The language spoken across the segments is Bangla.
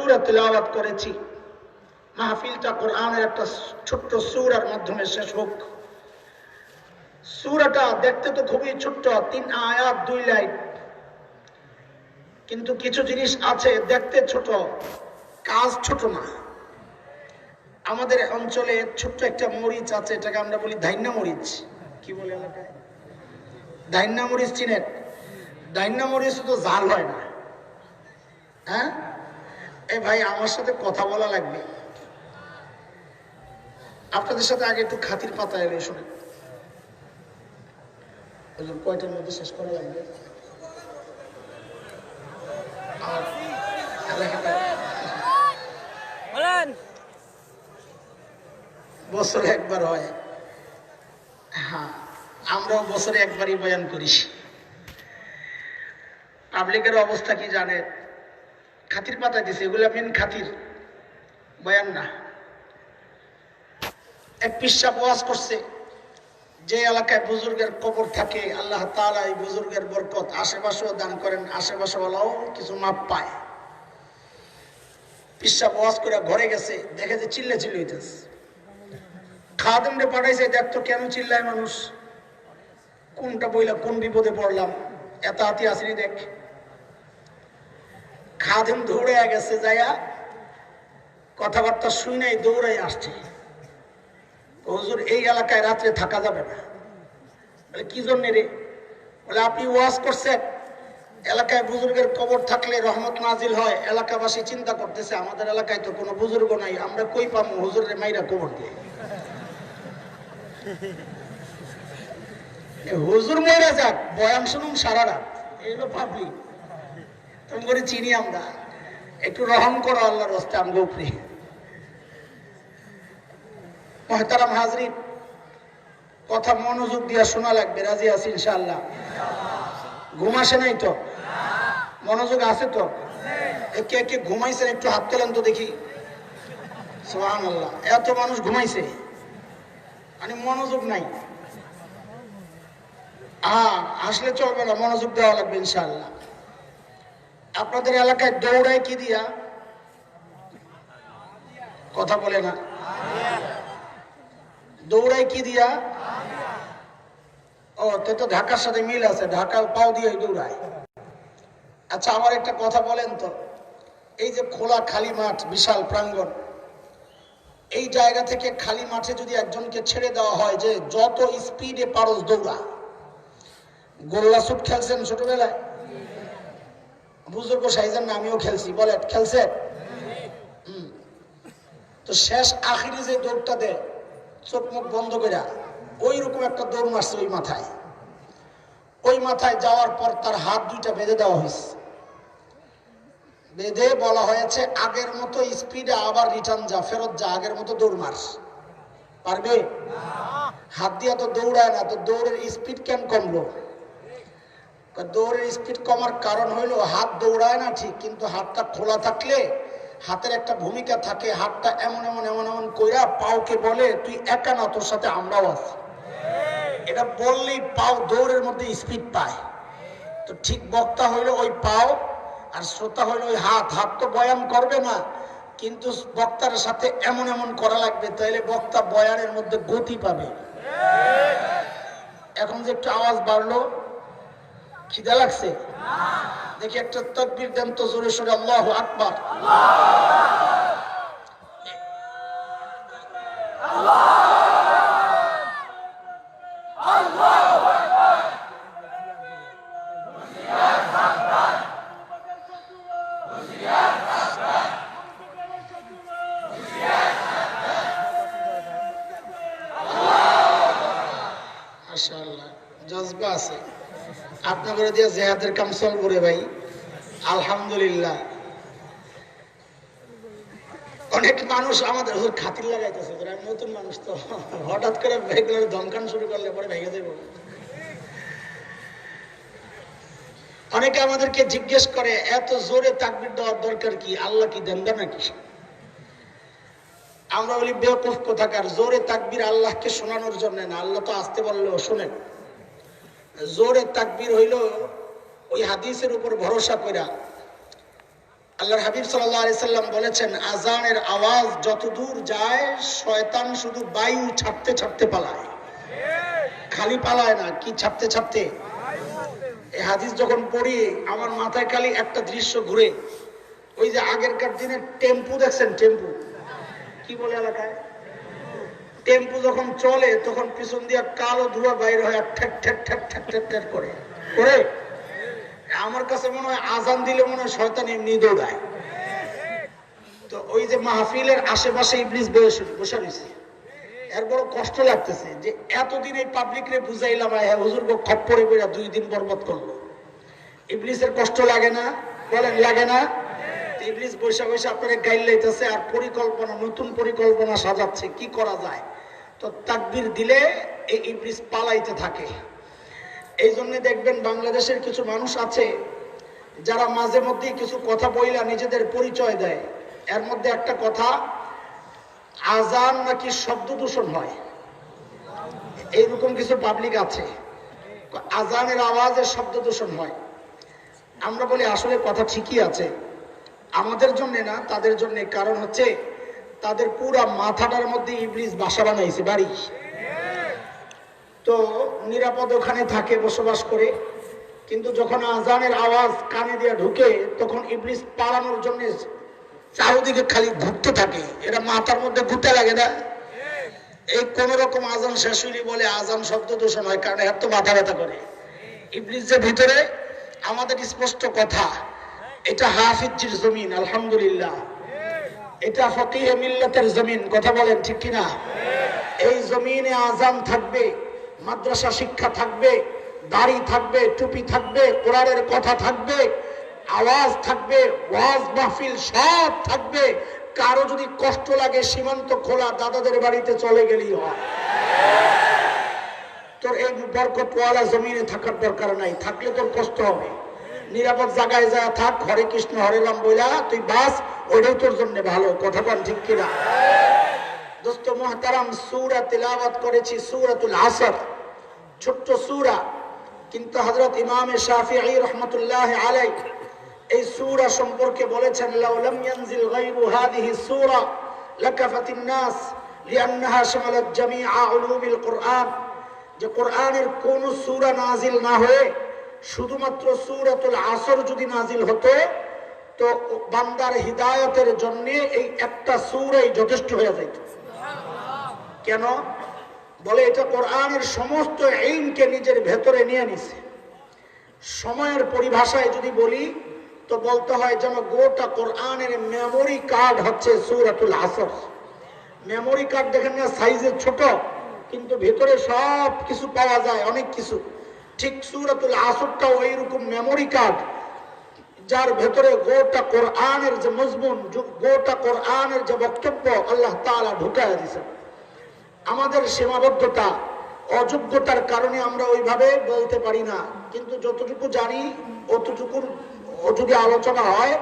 সূরা তিলাওয়াত করেছি, মাহফিলটা কোরআনের একটা ছোট্ট সূরার মাধ্যমে শেষ হোক। সূরাটা দেখতে তো খুবই ছোট্ট, 3 আয়াত 2 লাইন, কিন্তু কিছু জিনিস আছে দেখতে ছোট, কাজ ছোট না। আমাদের অঞ্চলে ছোট্ট একটা মরিচ আছে, এটাকে আমরা বলি ধাইন্যা মরিচ। কি বলে এলাকায়? ধাইন্যা মরিচ চিনেন? ধাইন্যা মরিচ তো ঝাল হয় না। হ্যাঁ এ ভাই, আমার সাথে কথা বলা লাগবে। আপনাদের সাথে আগে একটু খাতির পাতা এলে শুনে, কয়টার মধ্যে শেষ করা লাগবে? বছরে একবার হয়। হ্যাঁ, আমরাও বছরে একবারই বয়ান করি। পাবলিকের অবস্থা কি জানে? খাতির পাতা দিছে, এগুলা মেন খাতির, বয়ান না। এক পিসা ওয়াজ করছে, যে এলাকায় বুজুর্গের কবর থাকে আল্লাহ তাআলা এই বুজুর্গের বরকত আশেপাশেও দান করেন, আশেপাশেওয়ালাও কিছু মাপ পায়। পিসা ওয়াজ করে ঘরে গেছে, দেখে যে চিল্লা চিল্লি হইতেছে। খাদেমরে পাঠাইছে, দেখতো কেন চিল্লায় মানুষ, কোনটা বইলা কোন বিপদে পড়লাম, এত হাতি আসেনি দেখ। খাদেম দৌড়ে গেছে, যাইয়া কথাবার্তা শুই নাই, দৌড়াই আসছে। হুজুর, এই এলাকায় রাত্রে থাকা যাবে না। বলে কি জন্য রে? বলে আপনি ওয়াজ করছেন এলাকায় বুজুর্গের কবর থাকলে রহমত নাজিল হয়, এলাকাবাসী চিন্তা করতেছে আমাদের এলাকায় তো কোনো বুজুর্গ নাই, আমরা কই পাবো হুজুরের মাইরা কবর দিয়ে। হুজুর মরে যাক, বয়ান শুনুন সারা রাত, এগুলো পাবলিক। তুমি করে চিনি আমরা, একটু রহম করো আল্লাহর রাস্তায় আমগো উপরে। মুহতারাম হাজরিন, কথা মনোযোগ দিয়া শোনা লাগবে, রাজি আছি ইনশাআল্লাহ? ঘুম আসে নাই তো? মনোযোগ আছে তো? কে কে ঘুমাইছেন একটু হাত তোলেন তো দেখি। সুবহানাল্লাহ, এত মানুষ ঘুমাইছে, মানে মনোযোগ নাই। আসলে চলবে না, মনোযোগ দেওয়া লাগবে ইনশাআল্লাহ। আপনাদের এলাকায় দৌড়ায় কি দিয়া? কথা বলে না। দৌড়ায় কি দিয়া? ও তো ঢাকার সাথে মিল আছে, ঢাকা পাও দিয়ে দৌড়ায়। আচ্ছা, আমার একটা কথা বলেন তো, এই যে খোলা খালি মাঠ, বিশাল প্রাঙ্গণ, এই জায়গা থেকে খালি মাঠে যদি একজনকে ছেড়ে দেওয়া হয় যে যত স্পিডে পারস দৌড়া। গোল্লা শুট খেলছেন ছোটবেলায়? বুজুর্গ সাইজের না, আমিও খেলছি, বলেন খেলছে? তো শেষ আখিরি যে দৌড়টা দেয় চোখ মুখ বন্ধ করে, ওই রকম একটা দৌড় মারছে ওই মাথায়। ওই মাথায় যাওয়ার পর তার হাত দুইটা বেঁধে দেওয়া হয়েছে, বেঁধে বলা হয়েছে আগের মতো স্পিডে আবার রিটার্ন যা, ফেরত যা, আগের মতো দৌড় মার। পারবে? হাত দিয়া তো দৌড়ায় না, তো দৌড়ের স্পিড কেন কমলো? দৌড়ের স্পিড কমার কারণ হইলো হাত দৌড়ায় না ঠিক, কিন্তু হাতটা খোলা থাকলে হাতের একটা ভূমিকা থাকে, হাতটা এমন এমন এমন এমন কইরা পাওকে বলে তুই একা না, তোর সাথে আমরাও আছি। এটা বললেই পাও দৌড়ের মধ্যে স্পিড পায়। তো ঠিক বক্তা হইলো ওই পাও, আর শ্রোতা হইলো ওই হাত। হাত তো বয়ান করবে না, কিন্তু বক্তার সাথে এমন এমন করা লাগবে, তাইলে বক্তা বয়ানের মধ্যে গতি পাবে। এখন যে একটু আওয়াজ বাড়লো, খিদা লাগছে? দেখি একটা তাকবীর দেন তো জোরে সোরে, আল্লাহু আকবার। মাশাআল্লাহ, জজবা আছে আপনাদের দিয়ে, জিহাদের কাম চলবো রে ভাই, আলহামদুলিল্লাহ। অনেক মানুষ আমাদের খাতির লাগাইতেছে, নতুন মানুষ তো হঠাৎ করে ভেগলে ধমকান শুরু করলে পরে ভেঙে দেব। অনেকে আমাদেরকে জিজ্ঞেস করে এত জোরে তাকবীর দেওয়ার দরকার কি, আল্লাহ কি দেন নাকি? আমরা বলি বেওকুফ কোথাকার, জোরে তাকবীর আল্লাহকে শোনানোর জন্য না, আল্লাহ তো আসতে বললেও শোনেন। জোরে তাকবীর হইল ওই হাদিসের উপর ভরসা কইরা আল্লাহর হাবিব সাল্লাল্লাহু আলাইহি সাল্লাম বলেছেন, আজানের আওয়াজ যত দূর যায় শয়তান শুধু বায়ু ছাড়তে ছাড়তে পালায়, খালি পালায় না, কি ছাড়তে ছাড়তে। এই হাদিস যখন পড়ি আমার মাথায় খালি একটা দৃশ্য ঘুরে, ওই যে আগেরকার দিনের টেম্পু দেখছেন, টেম্পু কি বলে এলাকায়, টেম্পু যখন চলে তখন পিছন দিয়ে কালো ধোঁয়া বাইরে হয়, ঠেক ঠেক ঠেক ঠেক ঠেক ঠেক করে করে। আমার কাছে মনে হয় আজান দিলে মনে হয় শয়তান এমনি দৌড়ায়। তো ওই যে মাহফিলের আশেপাশে ইবলিস বসে রয়েছে, এর বড় কষ্ট লাগতেছে যে এতদিন এই পাবলিক রে বুঝাইলাম, হুজুর গো খপ্পরে বেড়া 2 দিন বরবাদ করলো। ইবলিসের কষ্ট লাগে না? বলেন লাগে না? ইবলিস বৈশা বৈশা আপনারা গাইল লাইতেছে আর পরিকল্পনা, নতুন পরিকল্পনা সাজাচ্ছে কি করা যায়। তো তাকবীর দিলে এই ইবলিস পালাইতে থাকে। এই জন্য দেখবেন বাংলাদেশের কিছু মানুষ আছে যারা মাঝে মধ্যে কিছু কথা বইলা নিজেদের পরিচয় দেয়। এর মধ্যে একটা কথা, আজান নাকি শব্দ দূষণ হয়, এইরকম কিছু পাবলিক আছে, আজানের আওয়াজে শব্দ দূষণ হয়। আমরা বলি আসলে কথা ঠিকই আছে, আমাদের জন্য না, তাদের জন্য। কারণ হচ্ছে তাদের পুরা মাথাটার মধ্যে ইবলিস বাসা বানাইছে, বাড়ি। তো নিরাপদ ওখানে থাকে, বসবাস করে। কিন্তু যখন আজানের আওয়াজ কানে দিয়ে ঢুকে তখন ইবলিস পালানোর জন্য চারদিকে খালি ঘুরতে থাকে। এটা মাথার মধ্যে ঘুরতে লাগে না? এই কোন রকম আজান শেষ হইলে বলে আজান শব্দ দূষণ হয়, কারণ এত মাথা ব্যথা করে। ইবলিস যে ভিতরে, আমাদের স্পষ্ট কথা, এটা হাফিজির জমিন, আলহামদুলিল্লাহ, এটা ফকিহে মিল্লাতের জমিন, কথা বলেন ঠিক কিনা? এই জমিনে আজান থাকবে, মাদ্রাসা শিক্ষা থাকবে, দাড়ি থাকবে, টুপি থাকবে, কোরআনের কথা থাকবে, আওয়াজ থাকবে, ওয়াজ মাহফিল সব থাকবে। কারো যদি কষ্ট লাগে সীমান্ত খোলা, দাদাদের বাড়িতে চলে গেলেই হয়। তোর এই বরকতওয়ালা জমিনে থাকার দরকার নাই, থাকলে তোর কষ্ট হবে। নিরাপদ জায়গায় যা থাক, হরে কৃষ্ণ হরে রাম বইলা তুই বাস, ওইটাই তোর জন্য ভালো, কথা বল ঠিক কিনা? দোস্ত মুহতারাম, সূরা তিলাওয়াত করেছি সূরাতুল আসর, ছোট্ট সূরা, কিন্তু হযরত ইমাম শাফিঈ রাহমাতুল্লাহ আলাইহি এই সূরা সম্পর্কে বলেছেন, লাউ লাম ইয়ানজিল গায়রু হাদিহি সূরা লাকাফাতিন নাস লিআন্নাহা শামালাত জামিআ উলুমিল কুরআন। যে কোরআনের কোন সূরা নাজিল না হয়ে শুধুমাত্র সূরাতুল আসর যদি নাজিল হতো তো বান্দার হিদায়াতের জন্য এই একটা সূরাই যথেষ্ট হয়ে যেত। কেন বলে? এটা কোরআনের সমস্ত ইলমকে নিজের ভেতরে নিয়ে নিছে। সময়ের পরিভাষায় যদি বলি তো বলতে হয় যেন গোটা কোরআনের মেমোরি কার্ড হচ্ছে সূরাতুল আসর। মেমোরি কার্ড দেখেন না, সাইজে ছোট কিন্তু ভেতরে সব কিছু পাওয়া যায়, অনেক কিছু। ঠিক সূরাতুল আসরটাও এইরকম মেমোরি কার্ড, যার ভেতরে গোটা কোরআনের যে মজমুন, গোটা কোরআনের যে বক্তব্য আল্লাহ তাআলা ঢুকায়া দিয়েছেন। আমাদের সীমাবদ্ধতা, অযোগ্যতার কারণে আমরা ওইভাবে বলতে পারি না, কিন্তু যতটুকু জানি অতটুকুর যদি আলোচনা হয়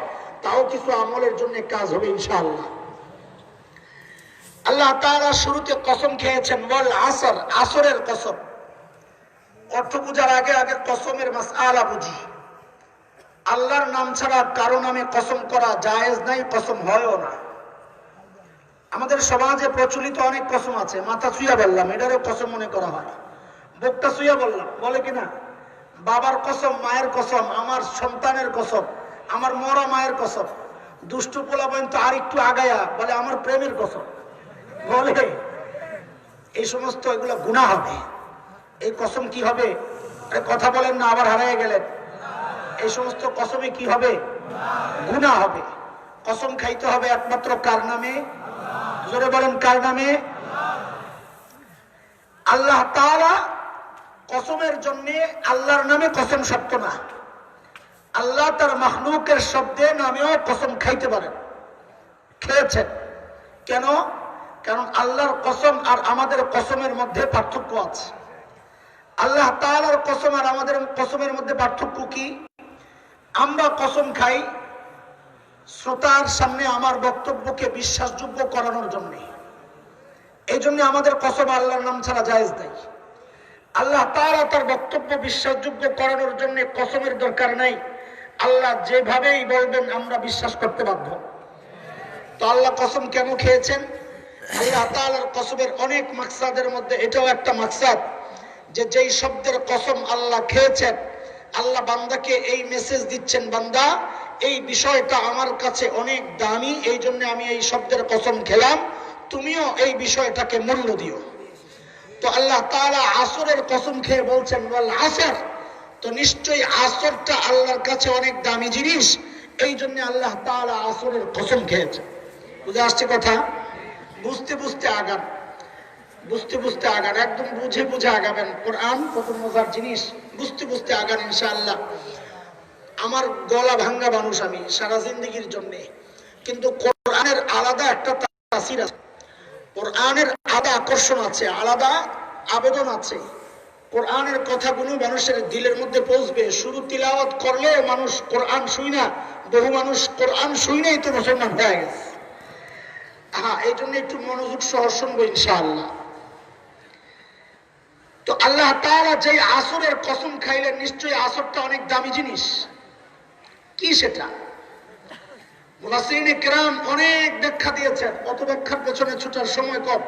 তাও কিছু আমলের জন্য কাজ হবে ইনশাআল্লাহ। আল্লাহ তাআলা শুরুতে কসম খেয়েছেন, ওয়াল আসর, আসরের কসম। অর্থ বুঝার আগে আগে কসমের মাসআলা বুঝি। আল্লাহর নাম ছাড়া কারো নামে কসম করা জায়েজ নাই, কসম হয়ও না। আমাদের সমাজে প্রচলিত অনেক কসম আছে, মাথা ছুঁয়া বললাম এটারও কসম মনে করা হয়, বুকটা ছুঁয়া বললাম বলে কিনা, বাবার কসম, মায়ের কসম, আমার সন্তানের কসম, আমার মরা মায়ের কসম। দুষ্টু পোলা পর্যন্ত আর একটু আগায়া বলে আমার প্রেমের কসম বলে। এই সমস্ত এগুলো গুনাহ হবে। এই কসম কি হবে? কথা বলেন না, আবার হারিয়ে গেলেন। এই সমস্ত কসমে কি হবে? গুনাহ হবে। কসম খাইতে হবে একমাত্র কার নামে? জোরে বলেন কার নামে? আল্লাহ তাআলা কসমের জন্য আল্লাহর নামে কসম শক্ত না। আল্লাহ তার মাখলুকের শব্দে নামেও কসম খাইতে পারেন, খেয়েছেন। কেন? কারণ আল্লাহর কসম আর আমাদের কসমের মধ্যে পার্থক্য আছে। আল্লাহ তাআলার কসম আর আমাদের কসমের মধ্যে পার্থক্য কি? আমরা কসম খাই শ্রোতার সামনে আমার বক্তব্যকে বিশ্বাসযোগ্য করানোর জন্য। এই জন্য আমাদের কসম আল্লাহর নাম ছাড়া জায়েজ নাই। আল্লাহ তাআলা তার বক্তব্য বিশ্বাসযোগ্য করানোর জন্য কসমের দরকার নাই। আল্লাহ যেভাবেই বলবেন আমরা বিশ্বাস করতে বাধ্য। তো আল্লাহ কসম কেন খেয়েছেন? আল্লাহ তাআলার কসমের অনেক মাকসাদের মধ্যে এটাও একটা মাকসাদ, যে যেই শব্দের কসম আল্লাহ খেয়েছেন, আল্লাহ বান্দাকে এই মেসেজ দিচ্ছেন, বান্দা এই বিষয়টা আমার কাছে অনেক দামি, এই জন্য আমি এই শব্দের কসম খেলাম, তুমিও এই বিষয়টাকে মূল্য দিও। তো আল্লাহ তাআলা আসরের কসম খেয়ে বলছেন ওয়াল আসর, তো নিশ্চয়ই আসরটা আল্লাহর কাছে অনেক দামি জিনিস, এই জন্য আল্লাহ তাআলা আসরের কসম খেয়েছেন। বুঝে আসছে কথা? বুঝতে বুঝতে আগান, বুঝতে বুঝতে আগান, একদম বুঝে বুঝে আগাবেন। কোরআন কত মজার জিনিস, বুঝতে বুঝতে আগান ইনশাআল্লাহ। আমার গলা ভাঙ্গা মানুষ আমি সারা জিন্দগির জন্য, কিন্তু কোরআনের আলাদা একটা তাসির আছে, কোরআনের আলাদা আকর্ষণ আছে, আলাদা আবেদন আছে। কোরআনের কথাগুলো মানুষের দিলের মধ্যে পৌঁছবে। শুরু তিলাওয়াত করলে মানুষ কোরআন শুই না, বহু মানুষ কোরআন শুই নাই তো মুসলমান হয়ে গেছে। হ্যাঁ, এই জন্য একটু মনোযোগ সহ শুনবো ইনশাআল্লাহ। তো আল্লাহ তাআলা যে আসরের কসম খাইলেন, নিশ্চয়ই আসরটা অনেক দামি জিনিস। কি সেটা? মুফাসসিরিনে কিরাম অনেক ব্যাখ্যা দিয়েছেন, অত ব্যাখ্যার পেছনে ছুটার সময় কম।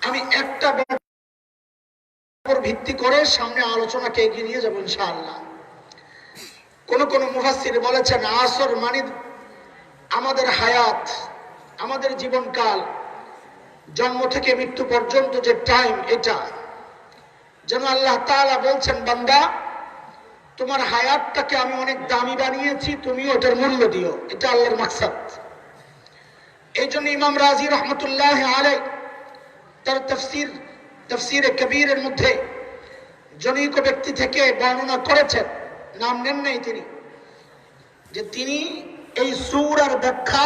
আমি একটা ব্যাখ্যার ভিত্তি করে সামনে আলোচনাকে এগিয়ে নিয়ে যাবো ইনশাআল্লাহ। কোন কোন মুফাসসির বলেছেন আসর মানে আমাদের হায়াত, আমাদের জীবনকাল, জন্ম থেকে মৃত্যু পর্যন্ত যে টাইম, এটা যেন আল্লাহ তাআলা বলছেন বান্দা তোমার হায়াতটাকে আমি অনেক দামি বানিয়েছি, তুমি ওটার মূল্য দিও, এটা আল্লাহর মাকসাদ। এই জন্য ইমাম রাজি রহমতুল্লাহ আলাইহি তার তাফসীরে কবীরের মধ্যে জনৈক ব্যক্তি থেকে বর্ণনা করেছেন, নাম নেন নাই তিনি, যে তিনি এই সূরার ব্যাখ্যা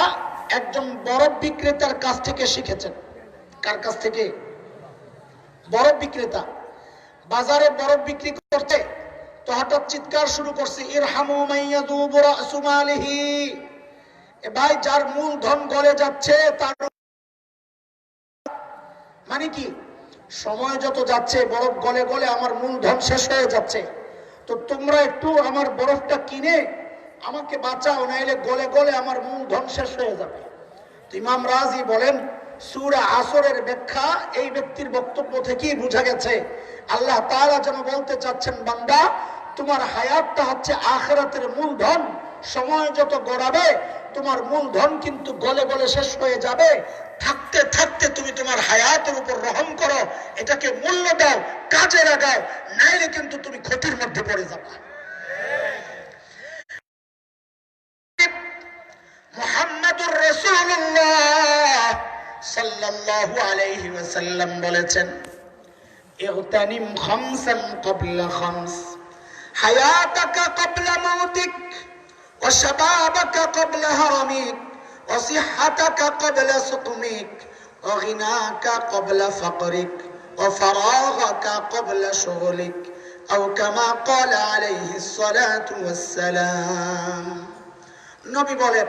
একজন বরফ বিক্রেতার কাছ থেকে শিখেছেন। কার কাছ থেকে? বরফ বিক্রেতা। বাজারে বরফ বিক্রি করতে তো হঠাৎ চিৎকার শুরু করছে, ইরহামু মাইয়াযুবু রাসু মালিহি, এ ভাই যার মূলধন গলে যাচ্ছে তার মানে কি, সময় যত যাচ্ছে বরফ গলে গলে আমার মূলধন শেষ হয়ে যাচ্ছে, তো তোমরা একটু আমার বরফটা কিনে আমাকে বাঁচাও, নাইলে গলে গলে আমার মূলধন শেষ হয়ে যাবে। তো ইমাম রাজি বলেন সূরা আসরের ব্যাখ্যা এই ব্যক্তির বক্তব্য থেকেই বোঝা গেছে আল্লাহ তাআলা যেন বলতে চাচ্ছেন বান্দা তোমার হায়াতটা হচ্ছে আখিরাতের মূলধন, সময় যত গড়াবে তোমার মূলধন কিন্তু গলে গলে শেষ হয়ে যাবে, থাকতে থাকতে তুমি তোমার হায়াতের উপর রহম করো, এটাকে মূল্য দাও, কাজে লাগাও, নাইলে কিন্তু তুমি ক্ষতির মধ্যে পড়ে যাবে। মুহাম্মাদুর রাসূলুল্লাহ সাল্লাল্লাহু আলাইহি ওয়াসাল্লাম বলেছেন ইগতানিম খামসান ক্বাবলা খামস, হায়াতাকা ক্বাবলা মাউতিক ওয়া শাবাবাকা ক্বাবলা হারামিক ওয়া সিহহাতাকা ক্বাবলা সুকমিক ওয়া গিনাকা ক্বাবলা ফাকরিক ওয়া ফারাগাকা ক্বাবলা শুগলিক আও কামা ক্বালা আলাইহিস সালাতু ওয়াস সালাম। নবী বলেন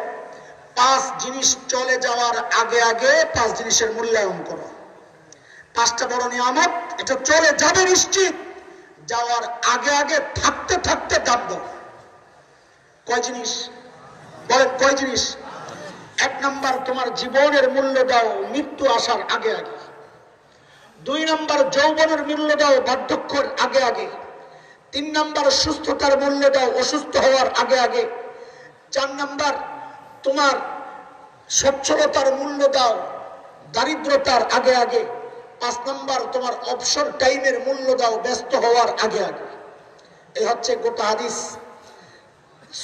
5 জিনিস চলে যাওয়ার আগে আগে 5 জিনিসের মূল্যায়ন করো। 5টা বড় নিয়ামত, এটা চলে যাবে নিশ্চিত, যাওয়ার আগে আগে থাকতে থাকতে দাম দাও। কয় জিনিস বলেন? কয় জিনিস? 1 নাম্বার তোমার জীবনের মূল্য দাও মৃত্যু আসার আগে আগে। 2 নাম্বার যৌবনের মূল্য দাও বার্ধক্যের আগে আগে। 3 নাম্বার সুস্থতার মূল্য দাও অসুস্থ হওয়ার আগে আগে। 4 নাম্বার তোমার সচ্ছলতার মূল্য দাও দারিদ্রতার আগে আগে। 5 নাম্বার তোমার অবসর টাইমের মূল্য দাও ব্যস্ত হওয়ার আগে আগে। এই হচ্ছে গোটা হাদিস।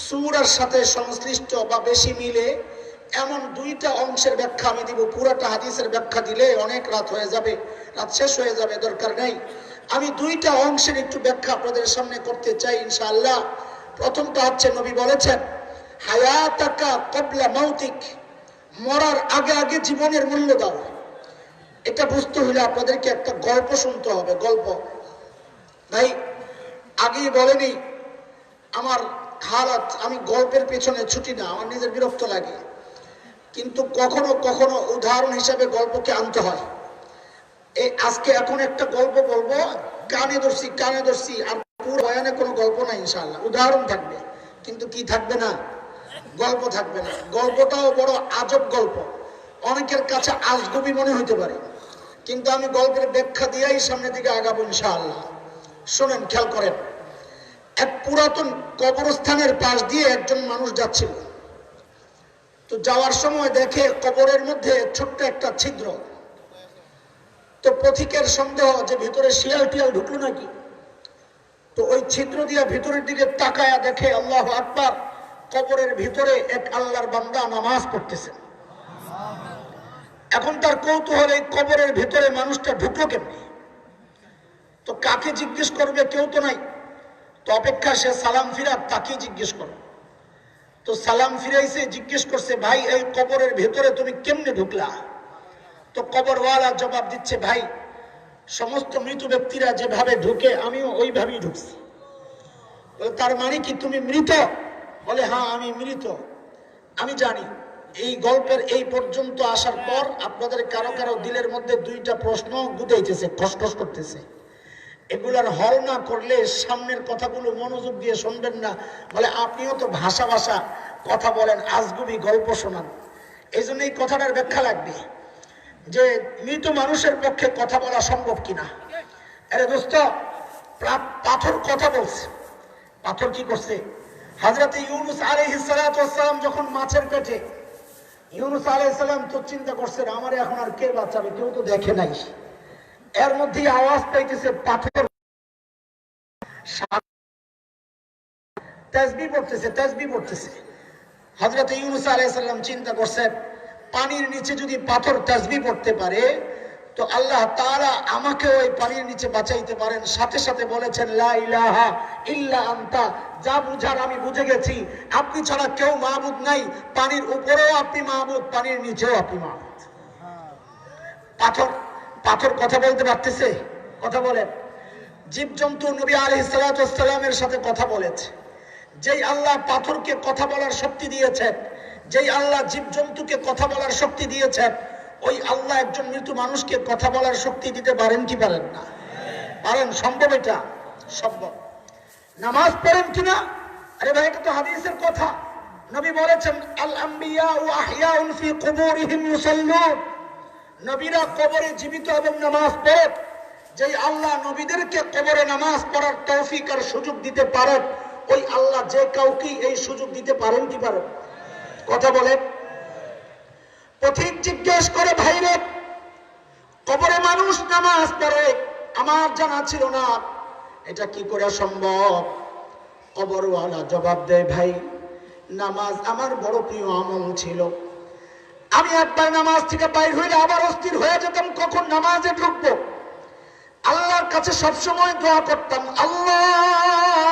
সূরার সাথে সংশ্লিষ্ট বা বেশি মিলে এমন 2টা অংশের ব্যাখ্যা আমি দিব। পুরাটা হাদিসের ব্যাখ্যা দিলে অনেক রাত হয়ে যাবে, রাত শেষ হয়ে যাবে, দরকার নেই। আমি 2টা অংশের একটু ব্যাখ্যা আপনাদের সামনে করতে চাই ইনশাআল্লাহ। প্রথমটা হচ্ছে নবী বলেছেন হায়াতাকা ক্বাবলা মাউতিক, মরার আগে আগে জীবনের মূল্য দাও। এটা বুঝতে হলে আপনাদেরকে একটা গল্প শুনতে হবে। গল্প ভাই আগেই বলেনি আমার হালাত, আমি গল্পের পেছনে ছুটি না, আমার নিজের বিরক্ত লাগে, কিন্তু কখনো কখনো উদাহরণ হিসাবে গল্পকে আনতে হয়। এই আজকে এখন একটা গল্প বলবো, কানে ধরছি আর পুরো বয়ানে কোনো গল্প নাই ইনশাআল্লাহ, উদাহরণ থাকবে। কিন্তু কি থাকবে না? গল্প থাকবে না। গল্পটাও বড় আজব গল্প, অনেকের কাছে আজগুবি মনে হইতে পারে, কিন্তু আমি গল্পের ব্যাখ্যা দিয়েই সামনের দিকে আগাবো ইনশাআল্লাহ। শোনেন, খেয়াল করেন। এক পুরাতন কবরস্থানের পাশ দিয়ে একজন মানুষ যাচ্ছিল। তো যাওয়ার সময় দেখে কবরের মধ্যে ছোট্ট একটা ছিদ্র। তো পথিকের সন্দেহ যে ভিতরে শিয়াল টিয়াল ঢুকলো নাকি। তো ওই ছিদ্র দিয়ে ভিতরের দিকে তাকায়া দেখে আল্লাহু আকবার, কবরের ভিতরে এক আল্লাহর বান্দা নামাজ পড়তেছে। এখন তার কৌতূহল, এই কবরের ভিতরে মানুষটা ঢুকলো কেমনি? তো কাকে জিজ্ঞেস করবে? কেউ তো নাই। তো অপেক্ষা, সে সালাম ফিরা তাকে জিজ্ঞেস করো। তো সালাম ফিরাইছে, জিজ্ঞেস করছে, ভাই এই কবরের ভেতরে তুমি কেমনে ঢুকলা? তো কবরওয়ালা জবাব দিচ্ছে, ভাই সমস্ত মৃত ব্যক্তিরা যেভাবে ঢুকে আমিও ওইভাবেই ঢুকছি। তার মানে কি তুমি মৃত? বলে হ্যাঁ আমি মৃত। আমি জানি এই গল্পের এই পর্যন্ত আসার পর আপনাদের কারো কারো দিলের মধ্যে দুইটা প্রশ্ন গুদাইতেছে, খসখস করতেছে। এগুলার হল না করলে সামনের কথাগুলো মনোযোগ দিয়ে শুনবেন না। বলে আপনিও তো ভাষা ভাষা কথা বলেন, আজগুবি গল্প শোনান। এই জন্য এই কথাটার ব্যাখ্যা লাগবে যে মৃত মানুষের পক্ষে কথা বলা সম্ভব কিনা। আরে দোস্ত, পাথর কথা বলছে। পাথর কি করছে? হযরত ইউনূস আলাইহিস সালাতু ওয়াস সালাম যখন মাছের পেটে, ইউনূস আলাইহিস সালাম তো চিন্তা করছেন আমারে এখন আর কে বাঁচাবে, কেউ তো দেখে নাই। এর মধ্যে আওয়াজ পাইতেছে পাথর তাসবিহ পড়তেছে, তাসবিহ পড়তেছে। হযরত ইউনূস আলাইহিস সালাম চিন্তা করছেন পানির নিচে যদি পাথর তাসবিহ পড়তে পারে তো আল্লাহ তাআলা আমাকে ওই পানির নিচে বাঁচাইতে পারেন। সাথে সাথে বলেছেন লা ইলাহা ইল্লা আনতা, যা বুঝার আমি বুঝে গেছি, আপনি ছাড়া কেউ মাবুদ নাই। পানির উপরেও আপনি মাবুদ, পানির নিচেও আপনি মাবুদ। পাথর পাথর কথা বলতে পারতেছে? কথা বলেন। জীবজন্তু নবী আলাইহিস সালাতু ওয়াস সালামের সাথে কথা বলেছে। যেই আল্লাহ পাথরকে কথা বলার শক্তি দিয়েছেন, যেই আল্লাহ জীবজন্তুকে কথা বলার শক্তি দিয়েছেন, ওই আল্লাহ একজন মৃত মানুষকে কথা বলার শক্তি দিতে পারেন কি পারেন না? পারেন। সম্ভব? এটা সম্ভব। নামাজ পড়েন কিনা? আরে ভাই, এটা তো হাদিসের কথা। নবী বলেছেন আল আম্বিয়া ওয়া আহইয়াউন ফি কুবুরিহিম ইউসাল্লুন, নবীরা কবরে জীবিত এবং নামাজ পড়ে। যেই আল্লাহ নবীদেরকে কবরে নামাজ পড়ার তৌফিক আর সুযোগ দিতে পারেন, ওই আল্লাহ যে কাউকে এই সুযোগ দিতে পারেন কি পারেন? কথা বলেন। পথিক জিজ্ঞেস করে, ভাইরে কবরে মানুষ নামাজ পড়ে, আমার জানা ছিল না, এটা কি করে সম্ভব? কবরওয়ালা জবাব দেয়, ভাই নামাজ আমার বড় প্রিয় আমল ছিল। আমি একবার নামাজ থেকে বাইর হইলে আবার অস্থির হয়ে যেতাম কখন নামাজে ঢুকবো। আল্লাহর কাছে সবসময় দোয়া করতাম, আল্লাহ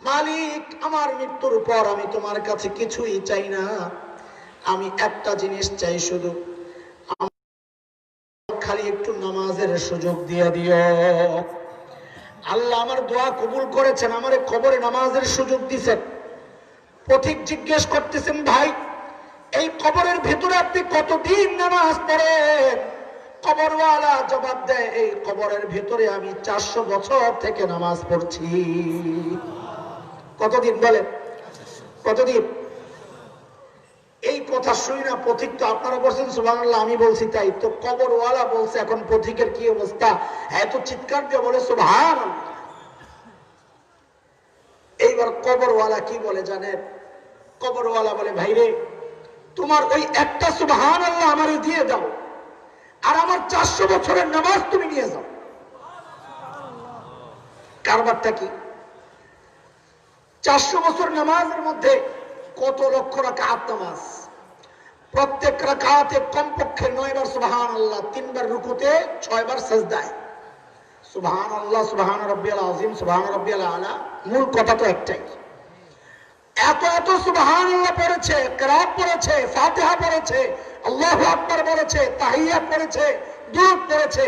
মালিক, আমার মৃত্যুর পর আমি তোমার কাছে কিছুই চাই না, আমি একটা জিনিস চাই, শুধু খালি একটু নামাজের সুযোগ দিয়ে দিও। আল্লাহ আমার দোয়া কবুল করেছেন, আমারে কবরে নামাজের সুযোগ দিয়েছেন। পথিক জিজ্ঞেস করতেছেন, ভাই এই কবরের ভিতরে আপনি কতদিন নামাজ পড়েন? কবরওয়ালা জবাব দেয়, এই কবরের ভিতরে আমি 400 বছর থেকে নামাজ পড়ছি। কতদিন বলেন? কতদিন? এই কথা শুনি না পথিক তো, আপনারা বলছেন সুবহানাল্লাহ, আমি বলছি তাই তো। কবরওয়ালা বলছে, এখন পথিকের কি অবস্থা? এত চিৎকার দিয়ে বলে সুবহানাল্লাহ। এইবার কবরওয়ালা কি বলে জানেন? কবরওয়ালা বলে, ভাইরে তোমার ওই একটা সুবহানাল্লাহ আমারে দিয়ে দাও, আর আমার 400 বছরের নামাজ তুমি নিয়ে যাও। কারবারটা কি? 400 বছর নামাজের মধ্যে কত লক্ষ রাকাত নামাজ, প্রত্যেক রাকাতে কমপক্ষে 9 বার সুবহানাল্লাহ, 3 বার রুকুতে, 6 বার সিজদায়। সুবহানাল্লাহ, সুবহান রাব্বিয়াল আযীম, সুবহান রাব্বিয়াল আলা, মূল কথা তো একটাই। এত এত সুবহানাল্লাহ পড়েছে, কিরাত পড়েছে, ফাতিহা পড়েছে, আল্লাহু আকবার পড়েছে, তাহিয়াত পড়েছে, দুরূদ পড়েছে,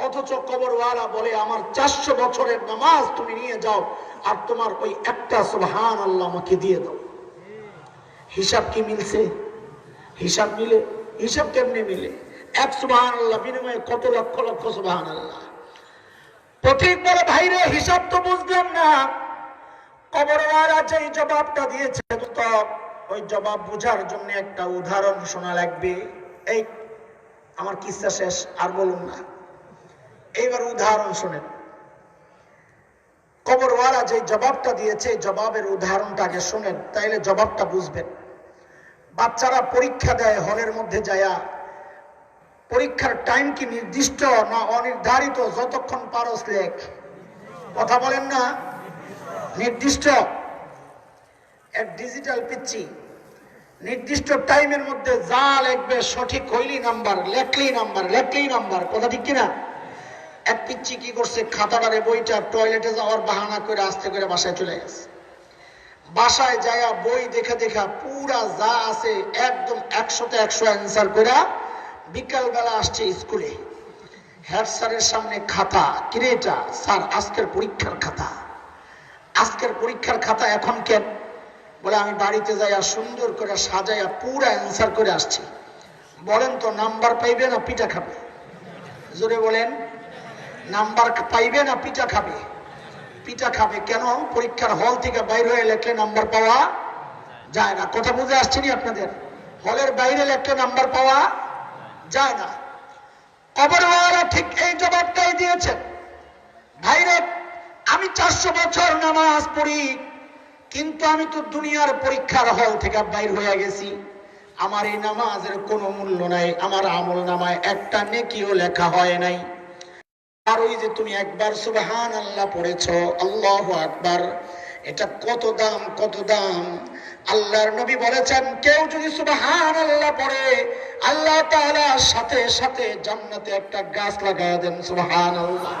অথচ কবরওয়ালা বলে আমার 400 বছরের নামাজ তুমি নিয়ে যাও, আর তোমার ওই একটা সুবহানাল্লাহ আমাকে দিয়ে দাও। হিসাব কি মিলছে? হিসাব মিলে? হিসাব কেমনে মিলে? এক সুবহানাল্লাহ বিনিময়ে কত লক্ষ লক্ষ সুবহানাল্লাহ। পথিক বলে, ভাইরে হিসাব তো বুঝলাম না, কবরওয়ালা যেই জবাবটা দিয়েছে তো ওই জবাব বোঝার জন্য একটা উদাহরণ শোনা লাগবে। এই আমার কিস্সা শেষ, আর বলুন না, এইবার উদাহরণ শোনেন। কবরওয়ালা যে জবাবটা দিয়েছে জবাবের উদাহরণটা আগে শোনেন, তাইলে জবাবটা বুঝবেন। বাচ্চারা পরীক্ষা দেয় হলের মধ্যে যায়া, পরীক্ষার টাইম কি নির্দিষ্ট না অনির্ধারিত? যতক্ষণ পারস লেখ। কথা বলেন না, নির্দিষ্ট। এক ডিজিটাল পিচ্ছি নির্দিষ্ট টাইমের মধ্যে যা লিখবে সঠিক হইলি নাম্বার, লেখলেই নাম্বার, লেখলেই নাম্বার। কথা ঠিক কিনা? এক পিচ্ছি কি করছে, খাতাটারে বইটা টয়লেটে যাওয়ার বাহানা করে আস্তে করে বাসায় চলে গেছে। বাসায় যায়া বই দেখে দেখা পুরা যা আছে একদম 100তে 100 অ্যান্সার করে বিকাল বেলা আসছে স্কুলে। হেড স্যারের সামনে খাতা, কিরেটা স্যার আজকের পরীক্ষার খাতা। আজকের পরীক্ষার খাতা এখন কেন? বলে আমি বাড়িতে যাইয়া সুন্দর করে সাজাইয়া পুরা অ্যান্সার করে আসছি। বলেন তো নাম্বার পাইবে না পিঠা খাবে? জোরে বলেন, নাম্বার পাইবে না পিঠা খাবে? পিঠা খাবে। কেন? পরীক্ষার হল থেকে বাইরে হয়ে লেখলে নাম্বার পাওয়া যায় না। কথা বুঝে আসছে নি আপনাদের? হলের বাইরে লেখলে নাম্বার পাওয়া যায় না। কবরওয়ালা ঠিক এই জবাবটাই দিয়েছেন। ভাইরে, আমি 400 বছর নামাজ পড়ি, কিন্তু আমি তো দুনিয়ার পরীক্ষার হল থেকে বাইর হয়ে গেছি। আমার এই নামাজের কোনো মূল্য নাই, আমার আমল নামায় একটা নেকিও লেখা হয় নাই। আর ওই যে তুমি একবার সুবহানাল্লাহ পড়েছো, আল্লাহু আকবার, এটা কত দাম, কত দাম। আল্লাহর নবী বলেছেন, কেউ যদি সুবহানাল্লাহ পড়ে আল্লাহ তাআলা সাথে সাথে জান্নাতে একটা গাছ লাগায় দেন। সুবহানাল্লাহ।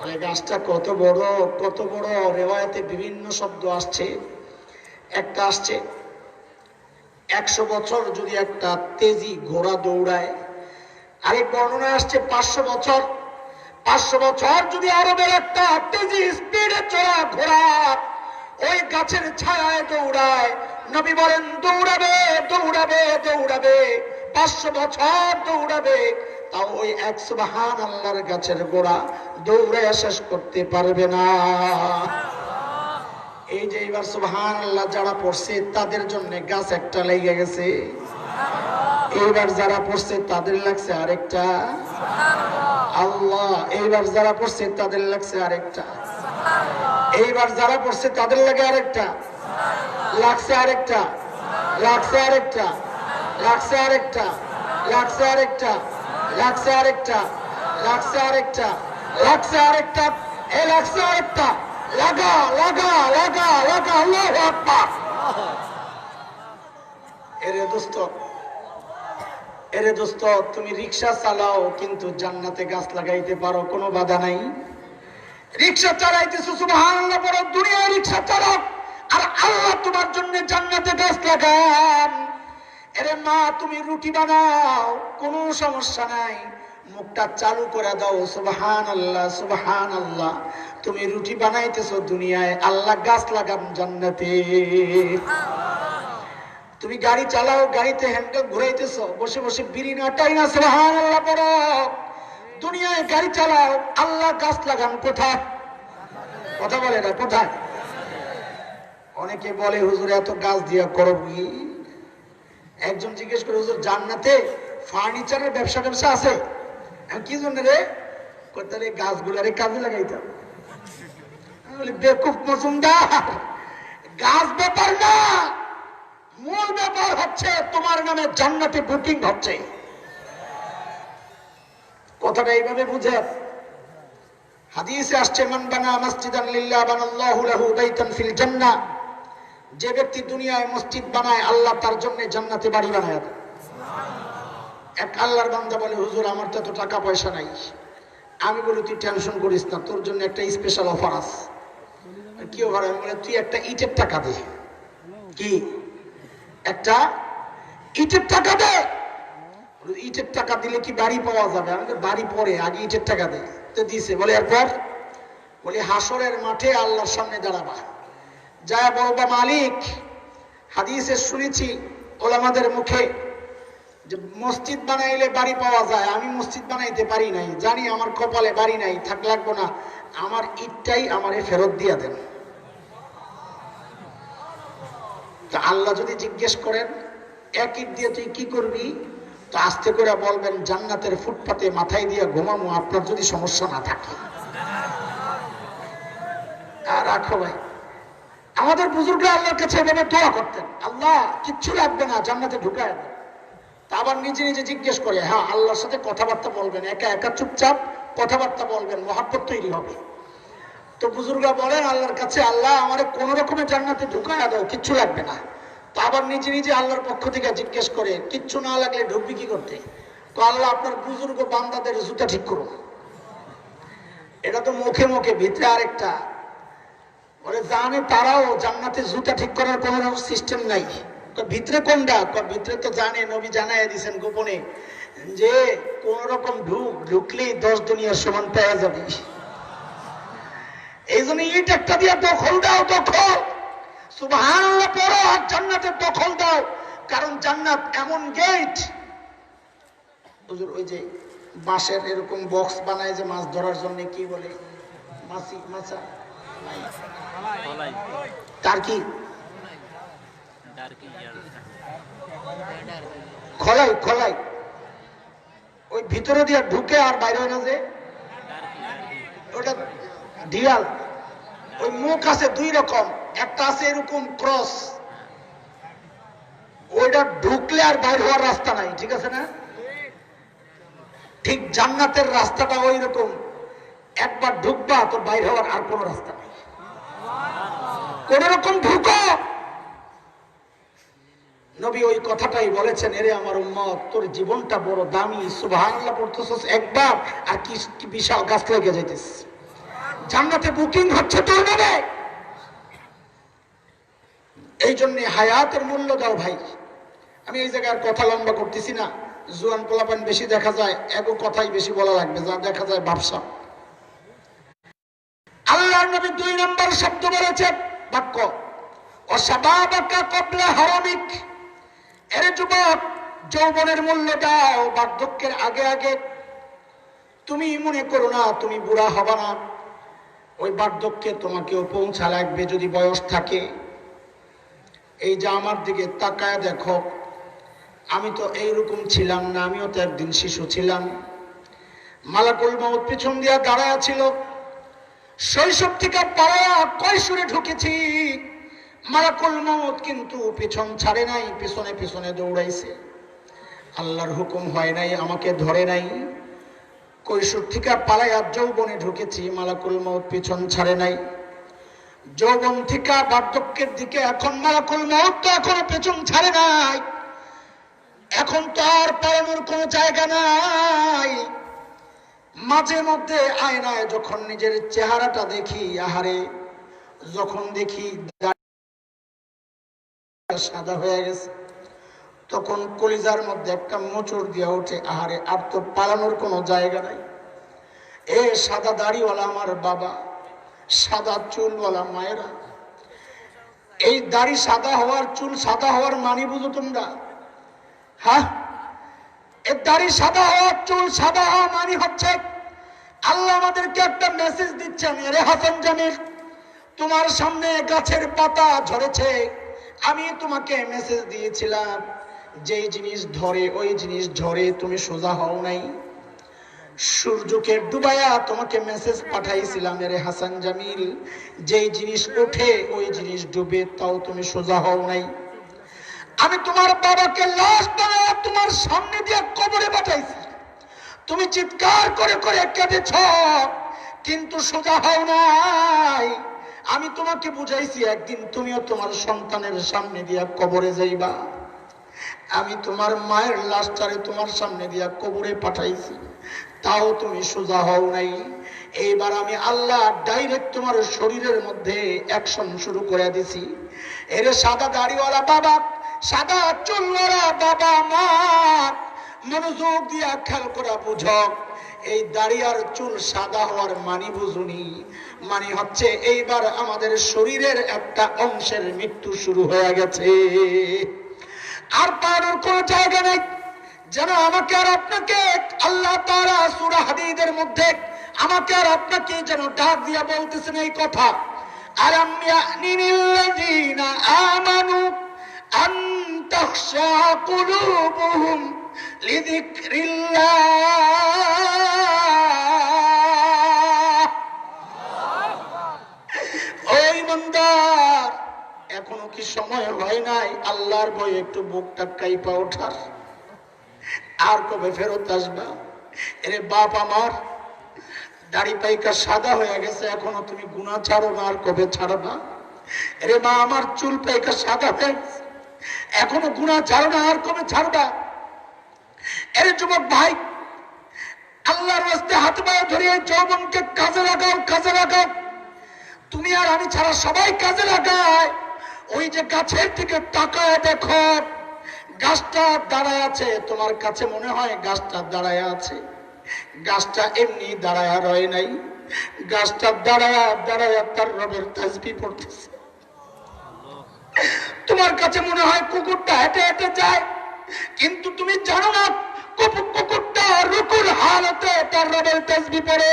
ওই গাছটা কত বড়, কত বড়। রিওয়ায়াতে বিভিন্ন শব্দ আসছে। একটা আসছে 100 বছর যদি একটা তেজি ঘোড়া দৌড়ায়। আরেক বর্ণনা আসছে 500 বছর। 500 বছর যদি আরবের একটা তেজি স্পিডে চলা ঘোড়া ওই গাছের ছায়ায় দৌড়ায়, নবী বলেন দৌড়াবে, দৌড়াবে, দৌড়াবে, 500 বছর দৌড়াবে, তাও ওই এক সুবহানাল্লাহর গাছের গোড়া দৌড়ে শেষ করতে পারবে না। এই যে এবার সুবহানাল্লাহ যারা পড়ছে তাদের জন্য গাছ একটা লেগে গেছে। এইবার যারা পড়ছে তাদের লাগছে আরেকটা। আল্লাহ। এইবার যারা পড়ছে তাদের লাগছে আরেকটা। এইবার যারা পড়ছে তাদের লাগে আরেকটা, লাগছে আরেকটা, লাগছে আরেকটা, লাগছে আরেকটা, লাগছে আরেকটা, লাগছে আরেকটা, লাগছে আরেকটা, লাগছে আরেকটা, এই লাগছে আরেকটা, লাগা লাগা লাগা লাগা। আল্লাহু আকবার। এরে দোস্ত, এরে দোস্ত, তুমি রিক্সা চালাও কিন্তু জান্নাতে গাছ লাগাইতে পারো, কোনো বাধা নাই। রিক্সা চালাইতেছো, সুবহানাল্লাহ পড়ো, দুনিয়ায় রিক্সা চালাও, আর আল্লাহ তোমার জন্য জান্নাতে গাছ লাগান। এরে মা, তুমি রুটি বানাও, কোনো সমস্যা নাই, মুখটা চালু করে দাও, সুবহানাল্লাহ সুবহানাল্লাহ। তুমি রুটি বানাইতেছো দুনিয়ায়, আল্লাহ গাছ লাগান জান্নাতে। তুমি গাড়ি চালাও, গাড়িতে হ্যান্ডেল ঘুরাইতেছো, বসে বসে বিড়ি নাটাই না, সুবহানাল্লাহ পড়ো। দুনিয়ায় গাড়ি চালাও, আল্লাহ গাছ লাগান কোথায়? কথা বলে না, কোথায়? অনেকে বলে হুজুর এত গাছ দিয়া করো কি? একজন জিজ্ঞেস করে, হুজুর জান্নাতে ফার্নিচারের ব্যবসা ব্যবসা আছে? কি জন্য রে? তাহলে গাছগুলারে কাজে লাগাইতাম। আমি বলি বেকুফ মজুমদার, গাছ ব্যাপার না, মূল ব্যাপার হচ্ছে তোমার নামে জান্নাতে বুকিং হচ্ছে। কথাটা এইভাবে বুঝে। হাদিসে আসছে, মান বানা মসজিদান লিল্লাহ বানাল্লাহু লাহু বাইতান ফিল জান্নাহ। যে ব্যক্তি দুনিয়ায় মসজিদ বানায় আল্লাহ তার জন্য জান্নাতে বাড়ি বানায় দেয়। এক আল্লাহর বান্দা বলে, হুজুর আমার তো এত টাকা পয়সা নাই। আমি বলি তুই টেনশন করিস না, তোর জন্য একটা স্পেশাল অফার আছে। কি অফার? আমি বলে তুই একটা ইটের টাকা দে। কি? একটা ইটের টাকা দে। ইটের টাকা দিলে কি বাড়ি পাওয়া যাবে? আমি বাড়ি পরে, আগে ইটের টাকা দে। তো দিছে। বলে এরপর? বলি হাসরের মাঠে আল্লাহর সামনে দাঁড়াবা, যা বলবা মালিক, হাদিসে শুনেছি ওলামাদের মুখে যে মসজিদ বানাইলে বাড়ি পাওয়া যায়। আমি মসজিদ বানাইতে পারি নাই, জানি আমার কপালে বাড়ি নাই, থাক লাগবো না, আমার ইটটাই আমারে ফেরত দিয়া দেন। তা আল্লাহ যদি জিজ্ঞেস করেন এক ইট দিয়ে তুই কি করবি, তো আস্তে করে বলবেন জান্নাতের ফুটপাতে মাথায় দিয়ে ঘুমামো, আপনার যদি সমস্যা না থাকে। আর রাখো ভাই, আমাদের বুজুর্গরা আল্লাহর কাছে এভাবে দোয়া করতেন, আল্লাহ কিচ্ছু লাগবে না, জান্নাতে ঢুকায় দেন। তা আবার নিজে নিজে জিজ্ঞেস করে, হ্যাঁ আল্লাহর সাথে কথাবার্তা বলবেন, একা একা চুপচাপ কথাবার্তা বলবেন, মহাব্বত তৈরি হবে। তো বুজুর্গরা বলেন আল্লাহর কাছে, আল্লাহ আমার কোন রকমের জান্নাতে ঢুকায় দাও, কিচ্ছু লাগবে না। তো আবার নিজে নিজে আল্লাহর পক্ষ থেকে জিজ্ঞেস করে, কিচ্ছু না লাগলে ঢুকবি কি করতে? তো আল্লাহ আপনার বুজুর্গ বান্দাদের জুতা ঠিক করুন। এটা তো মুখে মুখে, ভিতরে আরেকটা বলে, জানে তারাও জান্নাতে জুতা ঠিক করার কোন সিস্টেম নাই। ভিতরে কোনটা? ভিতরে তো জানে, নবী জানাই দিয়েছেন গোপনে যে কোন রকম ঢুকলেই 10 দুনিয়ার সমান পাওয়া যাবে। এই জন্য ইট একটা দিয়ে দখল দাও, দখল সুবহানাল্লাহ পড়ো, আর জান্নাতের দখল দাও, কারণ জান্নাত এমন গেট। হুজুর ওই যে বাঁশের এরকম বক্স বানায় যে মাছ ধরার জন্য, কি বলে, মাছি, মাছা, তার কি খলাই, খলাই, ওই ভিতরে দিয়ে ঢুকে আর বাইরে হয় না যে, ওটা ঢিয়াল। ওই মুখ আছে 2 রকম, একটা আছে এরকম ক্রস, ওইটা ঢুকলে আর বাইর হওয়ার রাস্তা নাই, ঠিক আছে না? ঠিক জান্নাতের রাস্তাটা ওই রকম, একবার ঢুকবা তো বাইর হওয়ার আর কোনো রাস্তা নাই, কোন রকম ঢুকো। নবী ওই কথাটাই বলেছেন, এরে আমার উম্মত, তোর জীবনটা বড় দামি, সুবহানাল্লাহ পড়তেছস একবার আর কি বিশাল গাছ লেগে যাইতেছ, জান্নাতে বুকিং হচ্ছে তোর নামে। এই জন্য হায়াতের মূল্য দাও ভাই। আমি এই জায়গায় কথা লম্বা করতেছি না, জোয়ান পোলাপান বেশি দেখা যায়, এগো কথাই বেশি বলা লাগবে, যা দেখা যায় ব্যবসা। আল্লাহর নবী 2 নম্বর শব্দ বলেছেন, বাক্য, অসাবাবাকা ক্বাবলা হারামিক, এরে যুবক যৌবনের মূল্য দাও বার্ধক্যের আগে আগে। তুমি মনে করো না তুমি বুড়া হবা না, ওই বার্ধক্যে তোমাকেও পৌঁছা লাগবে যদি বয়স থাকে। এই যে আমার দিকে তাকায় দেখো, আমি তো এইরকম ছিলাম না, আমিও তো একদিন শিশু ছিলাম। মালাকুল মউত পিছন দিয়া দাঁড়ায়া ছিল, শৈশব থেকে পাড়ায়া কৈশোরে ঢুকেছি, মালাকুল মউত কিন্তু পিছন ছাড়ে নাই, পিছনে পিছনে দৌড়াইছে। আল্লাহর হুকুম হয় নাই, আমাকে ধরে নাই। কৈশোর থেকে পালাইয়া যৌবনে ঢুকেছি, মালাকুল মউত পিছন ছাড়ে নাই। যৌবন থেকে বার্ধক্যের দিকে এখন মালাকুল মউত তো এখনো পেছন ছাড়ে নাই, এখন তো আর পালানোর কোনো জায়গা নাই। মাঝে মধ্যে আয়নায় যখন নিজের চেহারাটা দেখি, আহারে, যখন দেখি সাদা হয়ে গেছে, তখন কলিজার মধ্যে একটা মোচড় দিয়ে ওঠে, আহারে, আর তো পালানোর কোনো জায়গা নাই। এ সাদা দাড়িওয়ালা আমার বাবা, সাদা চুলওয়ালা মায়েরা, এই দাড়ি সাদা হওয়ার, চুল সাদা হওয়ার মানে বুঝো তোমরা? হ্যাঁ, এই দাড়ি সাদা হওয়ার, চুল সাদা হওয়া মানে হচ্ছে আল্লাহ আমাদেরকে একটা মেসেজ দিচ্ছেন, এরে হাসান জামিল, তোমার সামনে গাছের পাতা ঝরেছে, আমি তোমাকে মেসেজ দিয়েছিলাম, যেই জিনিস ধরে ওই জিনিস ঝরে, তুমি সোজা হও নাই। সূর্যকে ডুবাইয়া তোমাকে মেসেজ পাঠাইছিলাম, এরে হাসান জামিল, যেই জিনিস ওঠে ওই জিনিস ডুবে, তাও তুমি সোজা হও নাই। আমি তোমার বাবাকে লাশ বানায়া তোমার সামনে দিয়ে কবরে পাঠাইছি, তুমি চিৎকার করে করে কেঁদেছ, কিন্তু সোজা হও নাই। আমি তোমাকে বুঝাইছি একদিন তুমিও তোমার সন্তানের সামনে দিয়া কবরে যাইবা। আমি তোমার মায়ের লাশটারে তোমার সামনে দিয়া কবরে পাঠাইছি, তাও তুমি সোজা হও নাই। এইবার আমি আল্লাহ ডাইরেক্ট তোমার শরীরের মধ্যে অ্যাকশন শুরু করে দিছি। এর সাদা দাড়িওয়ালা বাবা, সাদা চুলওয়ালা বাবা, মা, মনোযোগ দিয়া খেয়াল করে বুঝো, এই দাড়ি আর চুল সাদা হওয়ার মানি বুঝুনি, মানে হচ্ছে এইবার আমাদের শরীরের একটা অংশের মৃত্যু শুরু হয়ে গেছে, আর পাওয়ার কোনো জায়গা নেই। যেন আমাকে আর আপনাকে আল্লাহ তাআলা সূরা হাদীদের মধ্যে আমাকে আর আপনাকে যেন ডাক দিয়া বলতেছেন এই কথা, আলাম ইয়ানিল লাযীনা আমানু আন তাখশা কুলুবুহুম লিযিকরিল্লাহ। ওই ইমানদার, এখনো কি সময় হয় নাই আল্লাহর ভয়ে একটু বুকটা কাইপা ওঠার? আর কবে ফেরত আসবা? এরে বাপ আমার, দাড়ি পাইকা সাদা হয়ে গেছে, এখনো তুমি গুনাহ ছাড়ো না, আর কবে ছাড়বা? এরে মা আমার, চুল পাইকা সাদা হয়ে গেছে, এখনো গুনাহ ছাড়ো না, আর কবে ছাড়বা? এরে যুবক ভাই, আল্লাহর রাস্তে হাত পায়ে ধরিয়ে যৌবনকে কাজে লাগাও, কাজে লাগাও। তুমি আর আমি ছাড়া সবাই কাজে লাগায়। ওই যে গাছের দিকে তাকায় দেখো, গাছটা দাঁড়ায় আছে, তোমার কাছে মনে হয় গাছটা দাঁড়ায় আছে? গাছটা এমনি দাঁড়ায় রয় নাই, গাছটা দাঁড়ায় দাঁড়ায় তার রবের তাসবিহ পড়তেছে। তোমার কাছে মনে হয় কুকুরটা হেঁটে হেঁটে যায়, কিন্তু তুমি জানো না কুকুরটা রুকুর হালতে তার রবের তাসবিহ পড়ে।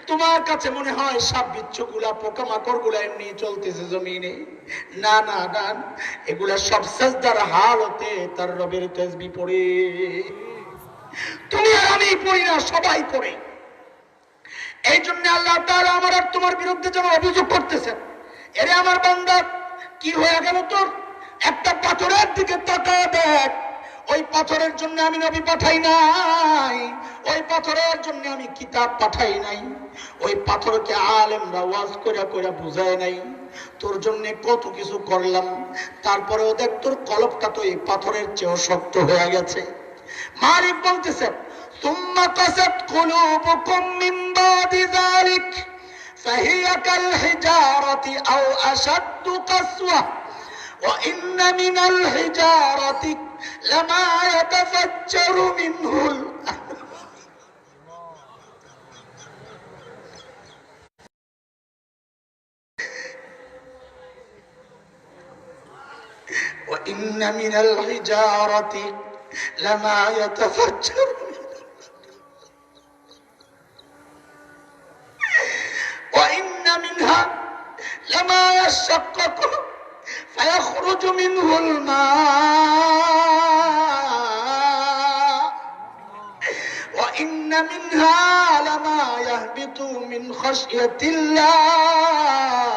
তোমার কাছে মনে হয় সাপ বিচ্ছু গুলা, পোকামাকড় গুলা এমনি চলতেছে জমিনে। না না না, এগুলা সব সাজদার হালতে তার রবের তাসবিহ পড়ে। তুমি আর আমি পড়ি না, সবাই পড়ে। এই জন্য আল্লাহ তাআলা আমার আর তোমার বিরুদ্ধে যেন অভিযোগ করতেছেন, এরে আমার বান্দা, কি হয়ে গেল তোর? একটা পাথরের দিকে তাকায় দেখ, ওই পাথরের জন্য আমি নবী পাঠাই নাই, ওই পাথরের জন্য আমি কিতাব পাঠাই নাই, ওই পাথরকে আলেমরা ওয়াজ কইরা কইরা বুঝায় নাই। তোর জন্য কত কিছু করলাম, তারপরেও দেখ তোর কলবটা তো এই পাথরের চেয়েও শক্ত হয়ে গেছে। মালিক বলতেছেন, সুম্মা কাসাত কুলুবুকুম মিন বাদি যালিক ফাহিয়া কাল হিজারাতি আও আশাদ্দু কাসওয়া ওয়া ইন্না মিনাল হিজারাতি লামা ইয়াতাফাজ্জারু মিনহুল ওয়া ইন্না মিনাল হিজারাতি লামা ইয়াতাফাজ্জারু وإن منها لما يشقق فيخرج منه الماء وإن منها لما يهبط من خشية الله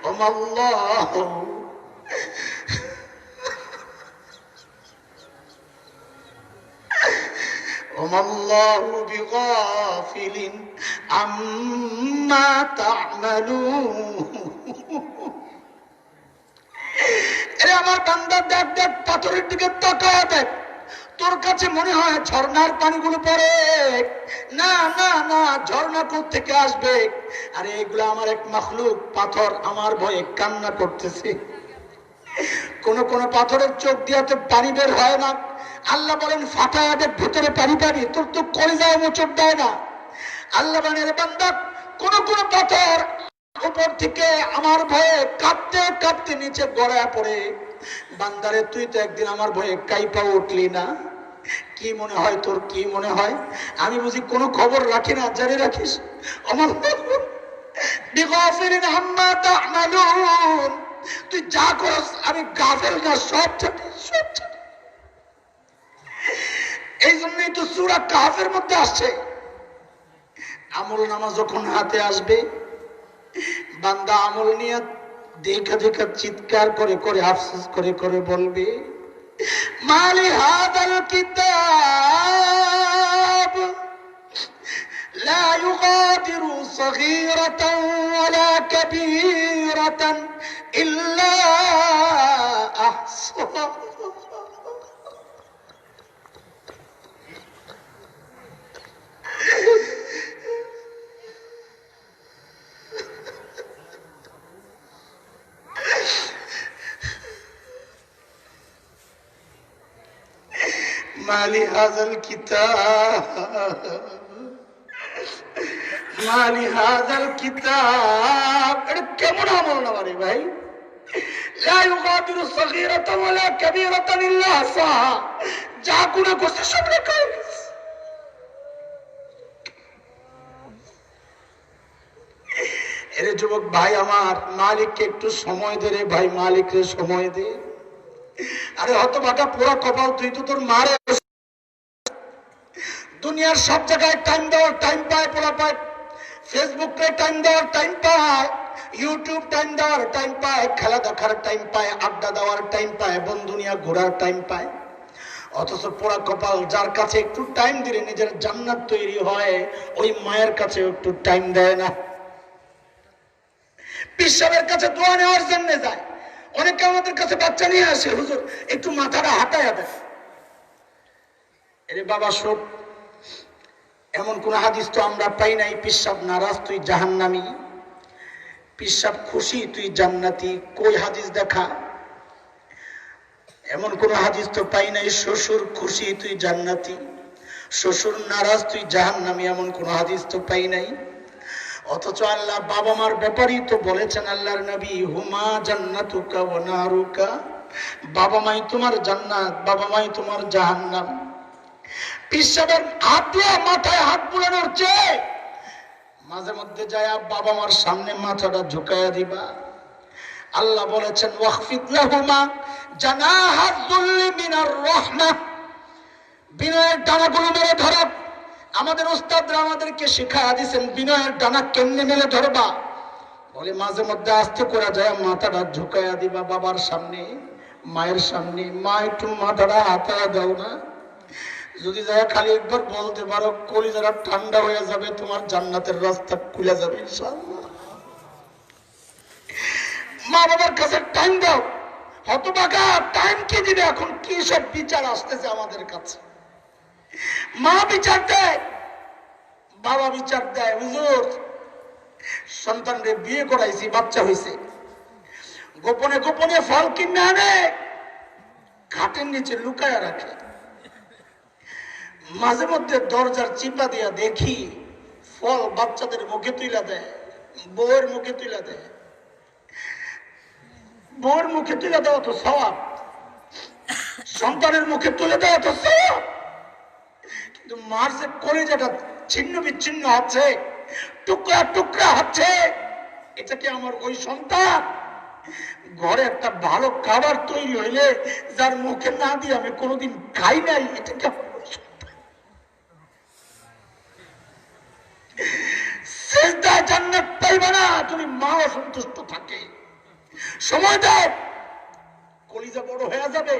وما الله وما الله بغافل عما تعملون। এরে আমার বান্দা, দেখ দেখ, পাথরের দিকে তাকায় দেখ, তোর কাছে মনে হয় ঝর্ণার পানিগুলো পড়ে। না না না, ঝর্ণা কোথা থেকে আসবে? আরে এগুলো আমার এক মাখলুক পাথর, আমার ভয়ে কান্না করতেছে। কোন কোন পাথরের চোখ দিয়ে তো পানি বের হয় না। আল্লাহ বলেন ফাটায় দেখ ভিতরে পানি পানি, তোর তো কলিজায় মোচড় দেয় না। আল্লাহ বলেন বান্দা, কোন কোন পাথর উপর থেকে আমার ভয়ে কাঁপতে কাঁপতে নিচে গড়ায় পড়ে। বান্দারে, তুই তো একদিন আমার ভয়ে কাইপা উঠলি না? কি মনে হয় তোর? কি মনে হয় আমি বুঝি কোনো খবর রাখি না? জানি রাখিস। আমার বিগাফিরিন আম্মা তা'মালুন, তুই যা করস আমি গাফেল না, সব জানি, সব জানি। এই জন্যই তো সূরা কাহফের মধ্যে আসছে, আমল নামা যখন হাতে আসবে, বান্দা আমল নিয়ে দেখা দেখা চিৎকার করে করে আফসোস করে করে বলবে, মালি হাদাল কিতাব লা ইউগাদিরু সগীরাতান ওয়ালা কাবীরাতান ইল্লা আহসাহা। মালি হাযাল কিতাব, মালি হাযাল কিতাব, এটা কেমন আমল না রে ভাই? লা ইউগাদিরু সগীরাতান ওয়ালা কাবীরাতান ইল্লা আহসাহা, যা গুনাহ করছে সব লেখা হয়ে গেছে। এরে যুবক ভাই আমার, মালিককে একটু সময় দে রে ভাই, মালিককে সময় দে। আরে হতভাগা পুরা কপাল, তুই তো তোর মারে দুনিয়ার সব জায়গায় টাইম দেওয়ার টাইম পায়, পোলা পায় ফেসবুকে টাইম দেওয়ার টাইম পায়, ইউটিউব টাইম দেওয়ার টাইম পায়, খেলা দেখার টাইম পায়, আড্ডা দেওয়ার টাইম পায়, বন্ধু নিয়ে ঘোরার টাইম পায়। অথচ পোড়া কপাল, যার কাছে একটু টাইম দিলে নিজের জান্নাত তৈরি হয়, ওই মায়ের কাছে একটু টাইম দেয় না। পিসাবের কাছে দোয়া নেওয়ার জন্য যায়, অনেকে আমাদের কাছে বাচ্চা নিয়ে আসে, হুজুর একটু মাথাটা হাতায় দেয়। এরে বাবা শোন, এমন কোন হাদিস তো আমরা পাই নাই পিসাব নারাজ তুই জাহান্নামী, পিসাব খুশি তুই জান্নাতি। কই হাদিস দেখা? এমন কোন হাদিস তো পাই নাই শ্বশুর খুশি তুই জান্নাতি, শ্বশুর নারাজ তুই জাহান্নামী, এমন কোন হাদিস তো পাই নাই। অথচ আল্লাহ বাবা মার ব্যাপারেই তো বলেছেন আল্লাহর নবী, হুমা জান্নাতুকা ওয়া নারুকা, বাবা মাই তোমার জান্নাত, বাবা মাই তোমার জাহান্নাম। পিসাবের হাত দিয়ে মাথায় হাত বুলানোর চেয়ে মাঝে মধ্যে যায় বাবা মার সামনে মাথাটা ঝুঁকাইয়া দিবা। আল্লাহ বলেছেন ওয়াখফিদ লাহুমা জানাহায যুল্লি মিনার রাহমাহ, বিনয়ের ডানাগুলো মেরে ধরো। আমাদের উস্তাদরা আমাদেরকে শিখায়া দিয়েছেন বিনয়ের ডানা কেমনে মেলে ধরবা। বলে মাঝে মধ্যে আস্তে করে যায় মাথাটা ঝুঁকাইয়া দিবা বাবার সামনে, মায়ের সামনে। মা একটু মাথাটা হাতায়া দাও না। যদি যায় খালি একবার বলতে পারো, কলিজাটা ঠান্ডা হয়ে যাবে, তোমার জান্নাতের রাস্তা খুলে যাবে ইনশাআল্লাহ। মা বাবার কাছে টাইম দাও। হতভাগা, টাইম কি দিবে? এখন কি সব বিচার আসতেছে আমাদের কাছে। মা বিচার দেয়, বাবা বিচার দেয়, হুজুর সন্তানরে বিয়ে করাইছি, বাচ্চা হয়েছে, গোপনে গোপনে ফল কিনে আনে, খাটের নিচে লুকায়া রাখে। মাঝে মধ্যে দরজার চিপা দিয়া দেখি ফল বাচ্চাদের মুখে তুলে দেয়, বউয়ের মুখে তুলে দেয়। বউয়ের মুখে তুলে দেওয়া তো সওয়াব, সন্তানের মুখে তুলে দেওয়া তো সওয়াব। কিন্তু মার যে কলিজাটা ছিন্ন বিচ্ছিন্ন হচ্ছে, টুকরা টুকরা হচ্ছে, এটা কি আমার ওই সন্তান? ঘরে একটা ভালো খাবার তৈরি হইলে যার মুখে না দিয়ে আমি কোনোদিন খাই নাই, এটা কি আমার ওই সন্তান? সিজদায় জান্নাত পাইবে না তুমি মা অসন্তুষ্ট থাকে। সময় দাও, কলিজা বড় হয়ে যাবে।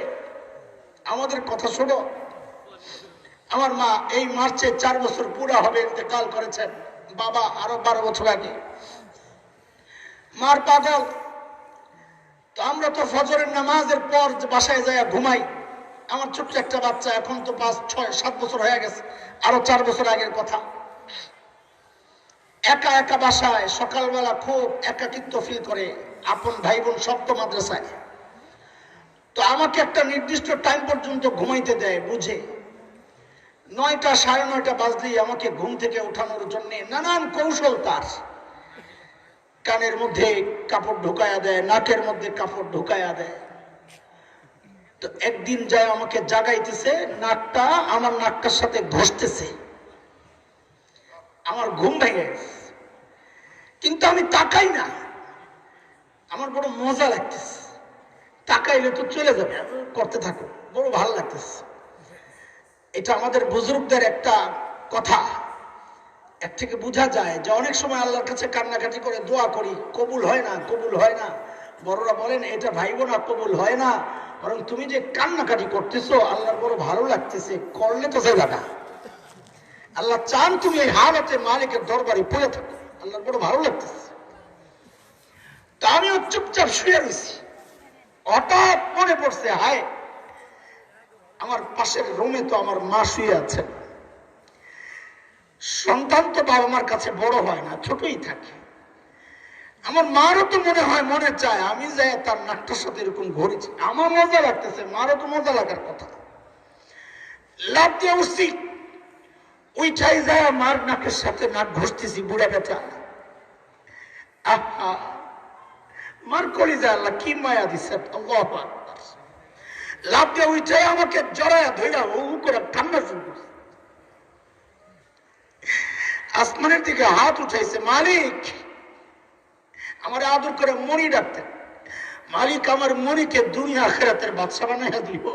আমাদের কথা শোনো। আমার মা এই মার্চে 4 বছর পুরা হবে, ইন্তেকাল করেছেন। বাবা আরো 12 বছর আগে। মার পাগল। তো আমরা তো ফজরের নামাজের পর বাসায় যায় ঘুমাই। আমার ছোট্ট একটা বাচ্চা, এখন তো 5, 6, 7 বছর হয়ে গেছে, আরো 4 বছর আগের কথা। একা একা বাসায় সকালবেলা খুব একাকিত্ব ফিল করে, আপন ভাই বোন সব তো মাদ্রাসায়। তো আমাকে একটা নির্দিষ্ট টাইম পর্যন্ত ঘুমাইতে দেয়, বুঝে 9টা 9:30 বাজলেই আমাকে ঘুম থেকে উঠানোর জন্য নানান কৌশল তার। কানের মধ্যে কাপড় ঢুকায়া দেয়, নাকের মধ্যে কাপড় ঢুকায়া দেয়। তো একদিন যায় আমাকে জাগাইতেছে, নাকটা আমার নাকটার সাথে ঘষতেছে। আমার ঘুম ভেঙে গেছে, কিন্তু আমি তাকাই না। আমার বড় মজা লাগতেছে, তাকাইলে তো চলে যাবে, করতে থাকো, বড় ভালো লাগতেছে। এটা আমাদের বুজুর্গদের একটা কথা। এর থেকে বোঝা যায় যে অনেক সময় আল্লাহর কাছে কান্নাকাটি করে দোয়া করি, কবুল হয় না, কবুল হয় না। বড়রা বলেন এটা ভাইব না, কবুল হয় না, বরং তুমি যে কান্নাকাটি করতেছো আল্লাহর বড় ভালো লাগতেছে, করলে তো যাবে না। আল্লাহ চান তুমি এই হালতে মালিকের দরবারে পড়ে থাকো, আল্লাহর বড় ভালো লাগতেছে। তা আমিও চুপচাপ শুয়ে রয়েছি। হঠাৎ মনে পড়ছে, হায় আমার পাশের রুমে তো আমার মা শুয়ে আছেন। সন্তান তো বাবা মার কাছে বড় হয় না, ছোটই থাকে। আমার মারও তো মনে হয়, মনে চায় আমি যাই তার নাকটার সাথে এরকম ঘুরেছি। আমার মজা লাগতেছে, মারও তো মজা লাগার কথা। লাভ দিয়ে উঠছি, ওইটাই যায় মার নাকের সাথে নাক ঘষতেছি, বুড়া বেটা। আহা, মার কলিজা আল্লাহ কি মায়া দিচ্ছে, আল্লাহু আকবার। লাভ দিয়ে ওইটাই আমাকে জড়ায়া ধইরা ও করে কান্না শুরু করছে। আসমানের দিকে হাত উঠাইছে, মালিক আমার আদর করে মনি ডাকতেন। মালিক আমার মনিকে দুনিয়া আখিরাতের বাদশা বানাইয়া দিও।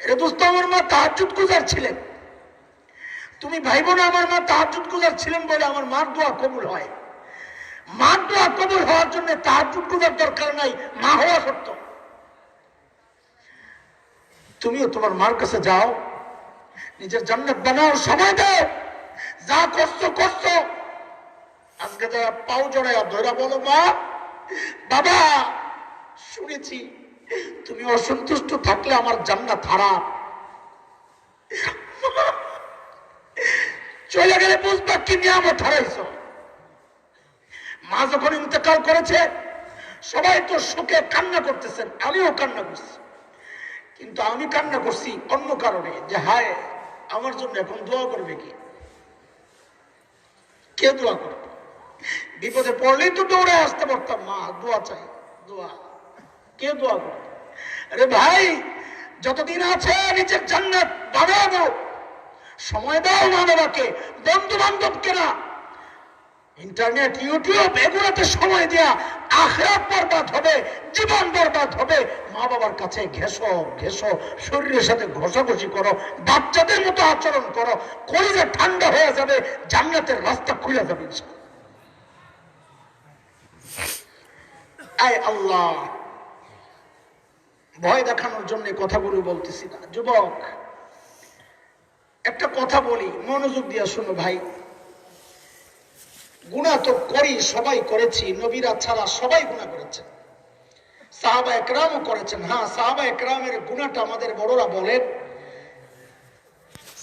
রে দোস্ত, আমার মা তাহাজ্জুদ গুজার ছিলেন। তুমি ভাইবো না আমার মা তাহাজ্জুদ গুজার ছিলেন বলে আমার মার দোয়া কবুল হয়। মার দোয়া কবুল হওয়ার জন্য তাহাজ্জুদ গুজার দরকার নাই, মা হওয়া সত্য। তুমিও তোমার মার কাছে যাও, নিজের জান্নাত বানাও, সময় দাও। যা করছো করছো, আজকে যারা পাও জড়াইয়া ধরা বলো, মা বাবা শুনেছি তুমি অসন্তুষ্ট থাকলে আমার জান্নাত হারাম। চলে গেলে বুঝবা কি নিয়ামত হারাইছো। মা যখন ইন্তেকাল করেছে সবাই তো শোকে কান্না করতেছেন, আমিও কান্না করছি। কিন্তু আমি কান্না করছি অন্য কারণে, যে হায় আমার জন্য এখন দোয়া করবে কি? কে দোয়া করবে? বিপদে পড়লেই তো দৌড়ে আসতে পারতাম, মা দোয়া চাই, দোয়া। কে দোয়া করবে? আরে ভাই, যতদিন আছে নিজের জান্নাত বানাবো, সময় দাও মা বাবাকে, বন্ধু বান্ধবকে না। ইন্টারনেট, ইউটিউব এগুলোতে সময় দেয়া আখিরাত বরবাদ হবে, জীবন বরবাদ হবে। মা বাবার কাছে ঘেঁষো ঘেঁষো, শরীরের সাথে ঘষাঘষি করো, বাচ্চাদের মতো আচরণ করো, কলিজা ঠান্ডা হয়ে যাবে, জান্নাতের রাস্তা খুলে যাবে। আয় আল্লাহ, ভয় দেখানোর জন্য কথাগুলো বলতেছি না। যুবক, একটা কথা বলি, মনোযোগ দিয়ে শোনো ভাই। গুনাহ তো করি, সবাই করেছি, নবীরা ছাড়া সবাই গুনাহ করেছেন, সাহাবা একরামও করেছেন। হ্যাঁ, সাহাবা একরামের গুনাহটা আমাদের বড়রা বলেন,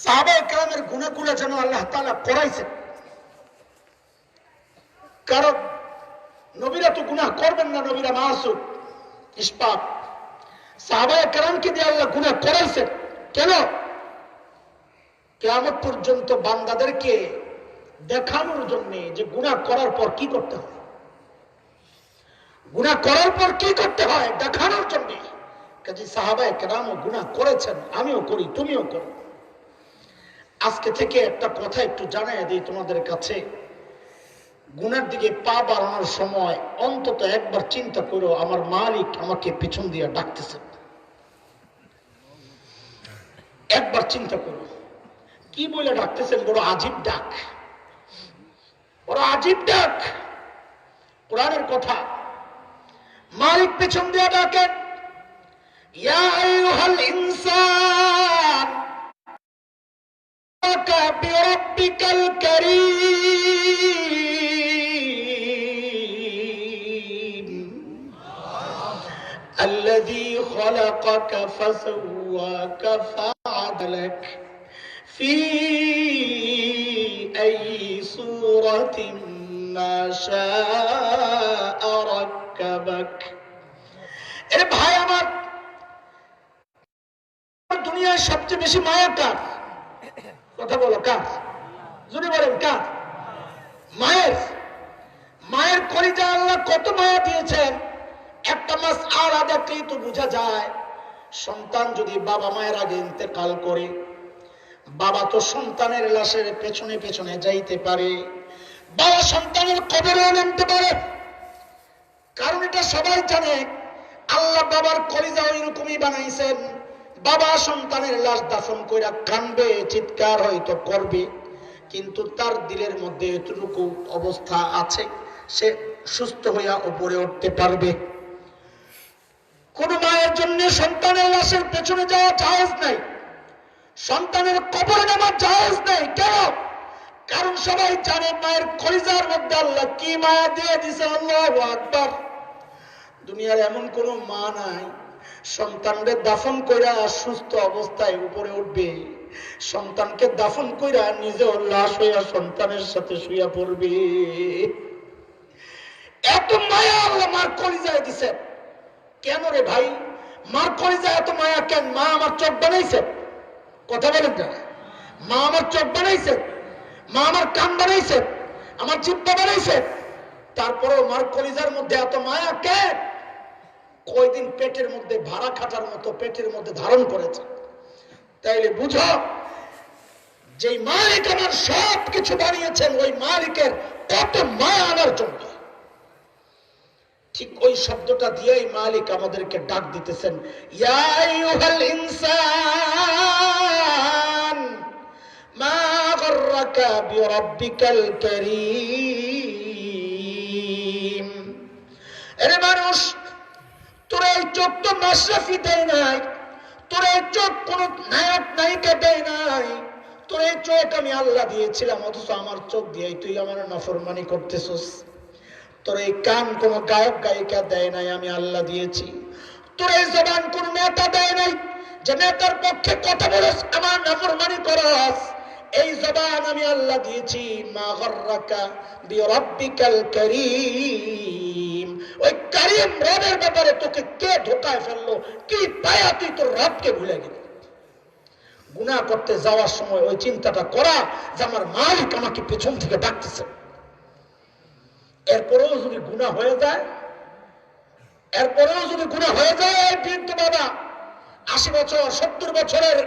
সাহাবা একরামের গুনাহগুলো যেন আল্লাহ তাআলা করাইছেন। কারণ নবীরা তো গুনাহ করবেন না, নবীরা মাসুম, নিষ্পাপ। সাহাবা একরামকে দিয়ে আল্লাহ গুনাহ করাইছেন কেন? কিয়ামত পর্যন্ত বান্দাদেরকে দেখানোর জন্য যে গুনাহ করার পর কি করতে হয়, গুনাহ করার পর কি করতে হয় দেখানোর জন্য। কাজে সাহাবা একরামও গুনাহ করেছেন, আমিও করি, তুমিও করো। আজকে থেকে একটা কথা একটু জানাই দিই তোমাদের কাছে, গুনার দিকে পা বাড়ানোর সময় অন্তত একবার চিন্তা করো, আমার মালিক আমাকে পিছন দিয়ে ডাকতেছেন। একবার চিন্তা করো কি বলে ডাকতেছেন। বড় আজীব ডাক, বড় আজীব ডাক। কোরআনের কথা, মালিক পেছন দিয়ে ডাকেন, ইয়া আইয়ুহাল ইনসান আকা বিরাব্বিকাল কারীম আল্লাযী খালাকাকা ফাসাওয়াকা ফাআদালাক ফি আইয়ি সূরাতিন মা শাআ রাক্কাবাক। এরে ভাই আমার, দুনিয়ার সবচেয়ে বেশি মায়া কার? কথা বলো, কার? যদি বলেন কার? মায়ের। মায়ের কলিজা আল্লাহ কত মায়া দিয়েছেন, একটা মাস আর দেখলেই তো বোঝা যায়। সন্তান যদি বাবা মায়ের আগে ইন্তেকাল করে, বাবা তো সন্তানের লাশের পেছনে পেছনে যাইতে পারে, বাবা সন্তানের কবরেও নামতে পারে। কারণ এটা সবাই জানে, আল্লাহ বাবার কলিজা ওইরকমই বানাইছেন। বাবা সন্তানের লাশ দাফন কইরা কানবে, চিৎকার হয়তো করবে, কিন্তু তার দিলের মধ্যে এতটুকু অবস্থা আছে, সে সুস্থ হইয়া উপরে উঠতে পারবে। কোন মায়ের জন্য সন্তানের লাশের পেছনে যাওয়া জায়েজ নাই, সন্তানের কবরে নামা জায়েজ নাই। কেন? কারণ সবাই জানে মায়ের কলিজার মধ্যে আল্লাহ কি মায়া দিয়ে দিছে। আল্লাহু আকবার। দুনিয়ার এমন কোন মা নাই সন্তানকে দাফন কইরা সুস্থ অবস্থায় উপরে উঠবে, সন্তানকে দাফন কইরা নিজেও লাশ হইয়া সন্তানের সাথে শুইয়া পড়বে। এত মায়া আল্লাহ মার কলিজায় দিছে। কেন রে ভাই, মার কলিজায় এত মায়া কেন? মা আমার চোখ বানাইছে, কথা বলেন না? মা আমার চোখ বানাইছে, মা আমার কান বানাইছে, আমার জিহ্বা বানাইছে, তারপরেও মার কলিজার মধ্যে এত মায়া কেন? কয়দিন পেটের মধ্যে ভাড়া খাটার মতো পেটের মধ্যে ধারণ করেছে। তাইলে বুঝো, যে মালিক আমার সব কিছু বানিয়েছেন, ওই মালিকের কত মায়া আমার জন্য। ঠিক ওই শব্দটা দিয়েই মালিক আমাদেরকে ডাক দিতেছেন, ইয়া আইয়ুহাল ইনসান মা গররাকা বিরাব্বিকাল কারীম। আরে মানুষ, তোর এই চোখ তো মাশরাফি দেয় নাই, তোর এই চোখ কোন নায়ক নায়িকা দেয় নাই, তোর এই চোখ আমি আল্লাহ দিয়েছিলাম, অথচ আমার চোখ দিয়ে তুই আমার নাফরমানি করতেছস। তোর এই কান কোন গায়ক গায়িকা দেয় নাই, আমি আল্লাহ দিয়েছি। তোর এই জবান কোন নেতা দেয় নাই, যে নেতার পক্ষে কথা বলস, আমার নাফরমানি করস। এই জবান আমি আল্লাহ দিয়েছি। মা গররাকা বিরাব্বিকাল কারীম, ওই কারীম রবের ব্যাপারে তোকে কে ধোকায় ফেললো? কি পায়া তুই তোর রবকে ভুলে গেলি? গুনাহ করতে যাওয়ার সময় ওই চিন্তাটা করা যে আমার মালিক আমাকে পেছন থেকে ডাকতেছে। এরপরেও যদি গুনাহ হয়ে যায়, বৃদ্ধ বাবা 80 বছর 70 বছরের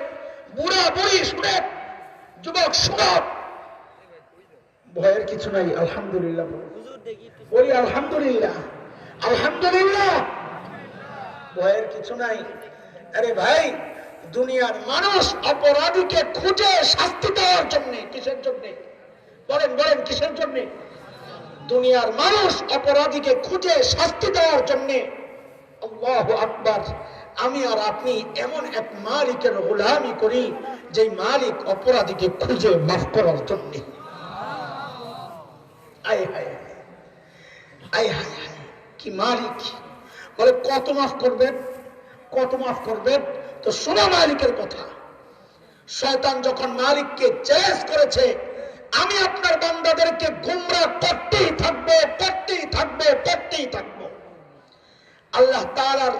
বুড়া বুড়ি শুনে, যুবক শুনো, ভয়ের কিছু নাই। আলহামদুলিল্লাহ বলি, আলহামদুলিল্লাহ, আলহামদুলিল্লাহ, ভয়ের কিছু নাই। আরে ভাই, দুনিয়ার মানুষ অপরাধীকে খুঁজে শাস্তি দেওয়ার জন্য, কিসের জন্য বলেন বলেন, কিসের জন্য? দুনিয়ার মানুষ অপরাধীকে খুঁজে শাস্তি দেওয়ার জন্য। আল্লাহু আকবার। আমি আর আপনি এমন এক মালিকের গোলামি করি, যে মালিক অপরাধীকে খুঁজে মাফ করার জন্য। আয় হায় আয় হায় হায়, কি মালিক! বলে কত মাফ করবেন, কত মাফ করবেন? তো শোনো মালিকের কথা। শয়তান যখন মালিককে চ্যালেঞ্জ করেছে, আমি আপনার বান্দাদেরকে গোমরাহ করতেই থাকবো, করতেই থাকবো, করতেই থাকবো। আল্লাহ তাআলার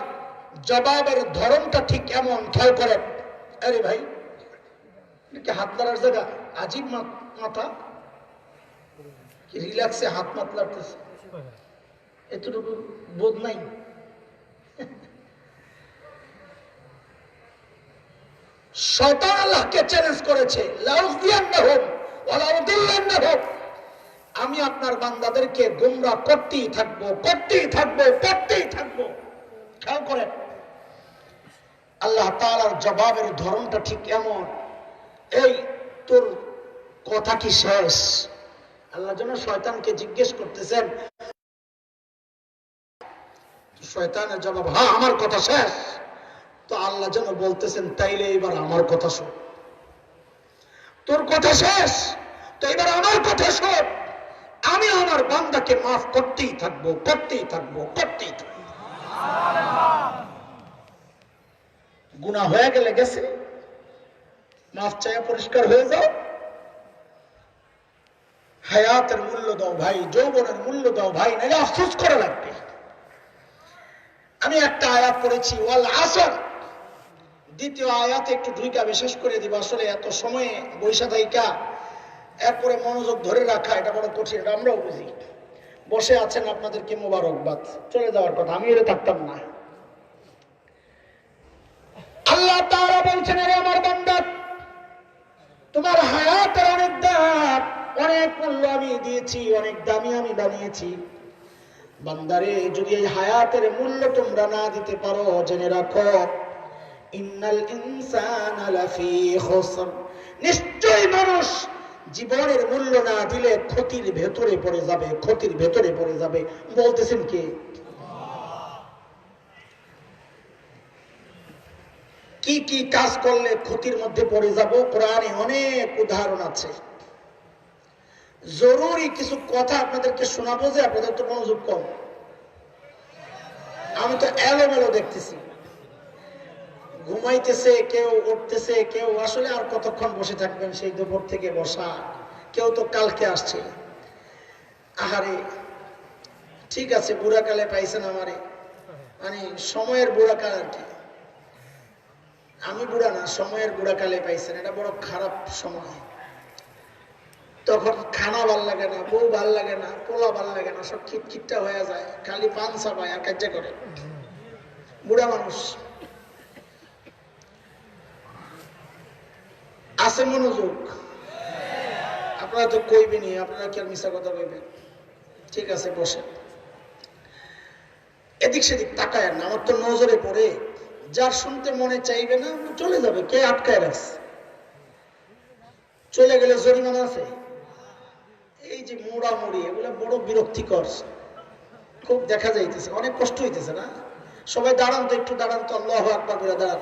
জবাবের ধরনটা ঠিক এমন, খেয়াল করেন। আরে ভাই, কি হাত নাড়ার জায়গা? আজীব মাথা, কি রিল্যাক্সে হাত মাত লাগতেছে, এতটুকু বোধ নাই? শয়তান আল্লাহকে চ্যালেঞ্জ করেছে, লাউযিয়ান্নাহুম ওয়া লাউদিল্লান্নাহুম, আমি আপনার বান্দাদেরকে গোমরাহ করতেই থাকবো, করতেই থাকবো, করতেই থাকবো। খেয়াল করেন, আল্লাহ তাআলার জবাবের ধরনটা ঠিক এমন। এই তোর কথা কি শেষ? আল্লাহ যেন শয়তানকে জিজ্ঞেস করতেছেন, শয়তানের জবাব, হ্যাঁ আমার কথা শেষ। তো আল্লাহ যেন বলতেছেন, তাইলে এবার আমার কথা শোন। তোর কথা শেষ, তো এবার আমার কথা শোন। আমি আমার বান্দাকে মাফ করতেই থাকবো, করতেই থাকবো, করতেই থাকবো। গুনাহ হয়ে গেলে গেছে, মাফ চাইয়া পরিষ্কার হয়ে যাও। হায়াতের মূল্য দাও ভাই, যৌবনের মূল্য দাও ভাই, নাহলে আফসোস করা লাগবে। আমি একটা আয়াত পড়েছি, ওয়াল আসর, দ্বিতীয় আয়াতে একটু ঢুইকা বিশেষ করে দিব। আসলে এত সময়ে বৈশা থাইকা এরপরে মনোযোগ ধরে রাখা এটা বড় কঠিন, আমরাও বুঝি। বসে আছেন, আপনাদেরকে মোবারকবাদ। চলে যাওয়ার কথা, আমি এটা থাকতাম না। আল্লাহ তাআলা বলছেন, আরে আমার বান্দা, তোমার হায়াতের অনেক দাম, অনেক মূল্য আমি দিয়েছি, অনেক দামি আমি বানিয়েছি। বান্দারে, যদি এই হায়াতের মূল্য তোমরা না দিতে পারো, জেনে রাখো, ইন্নাল ইনসানা লাফি খুসর, নিশ্চয়ই মানুষ জীবনের মূল্য না দিলে ক্ষতির ভেতরে পড়ে যাবে, ক্ষতির ভেতরে পড়ে যাবে। বলতেছেন কে? কি কি কাজ করলে ক্ষতির মধ্যে পড়ে যাব? কোরআনে অনেক উদাহরণ আছে। জরুরি কিছু কথা আপনাদেরকে শোনাবো, যে আপনাদের তো মনোযোগ কম। আমি তো এলোমেলো দেখতেছি, ঘুমাইতেছে কেউ, উঠতেছে কেউ। আসলে আর কতক্ষণ বসে থাকবেন? সেই দুপুর থেকে বসা, কেউ তো কালকে আসছে। আহারে, ঠিক আছে, বুড়াকালে পাইছেন আমারে, মানে সময়ের বুড়াকাল আর কি। আমি বুড়া না, সময়ের বুড়াকালে পাইছেন, এটা বড় খারাপ সময়। তখন খানা ভাল লাগে না, বউ ভাল লাগে না, পোলা ভাল লাগে না, সব খিটখিটটা হয়ে যায়, খালি পান চাবায় আর কাজ করে। বুড়া মানুষ আছে, মনোযোগ। আপনারা তো কইবেনি, আপনারা কি আর মিশা কথা কইবেন? ঠিক আছে, বসে। এদিক সেদিক তাকায় না, আমার তো নজরে পড়ে, যার শুনতে মনে চাইবে না চলে যাবে, কে আটকায় রাখছে? চলে গেলে জরিমানা আছে। এই যে মোড়ামুড়ি, এগুলো বড় বিরক্তিকর, খুব দেখা যাইতেছে, অনেক কষ্ট হইতেছে না? সবাই দাঁড়ান তো, একটু দাঁড়ান তো, আল্লাহু আকবার বলে দাঁড়ান।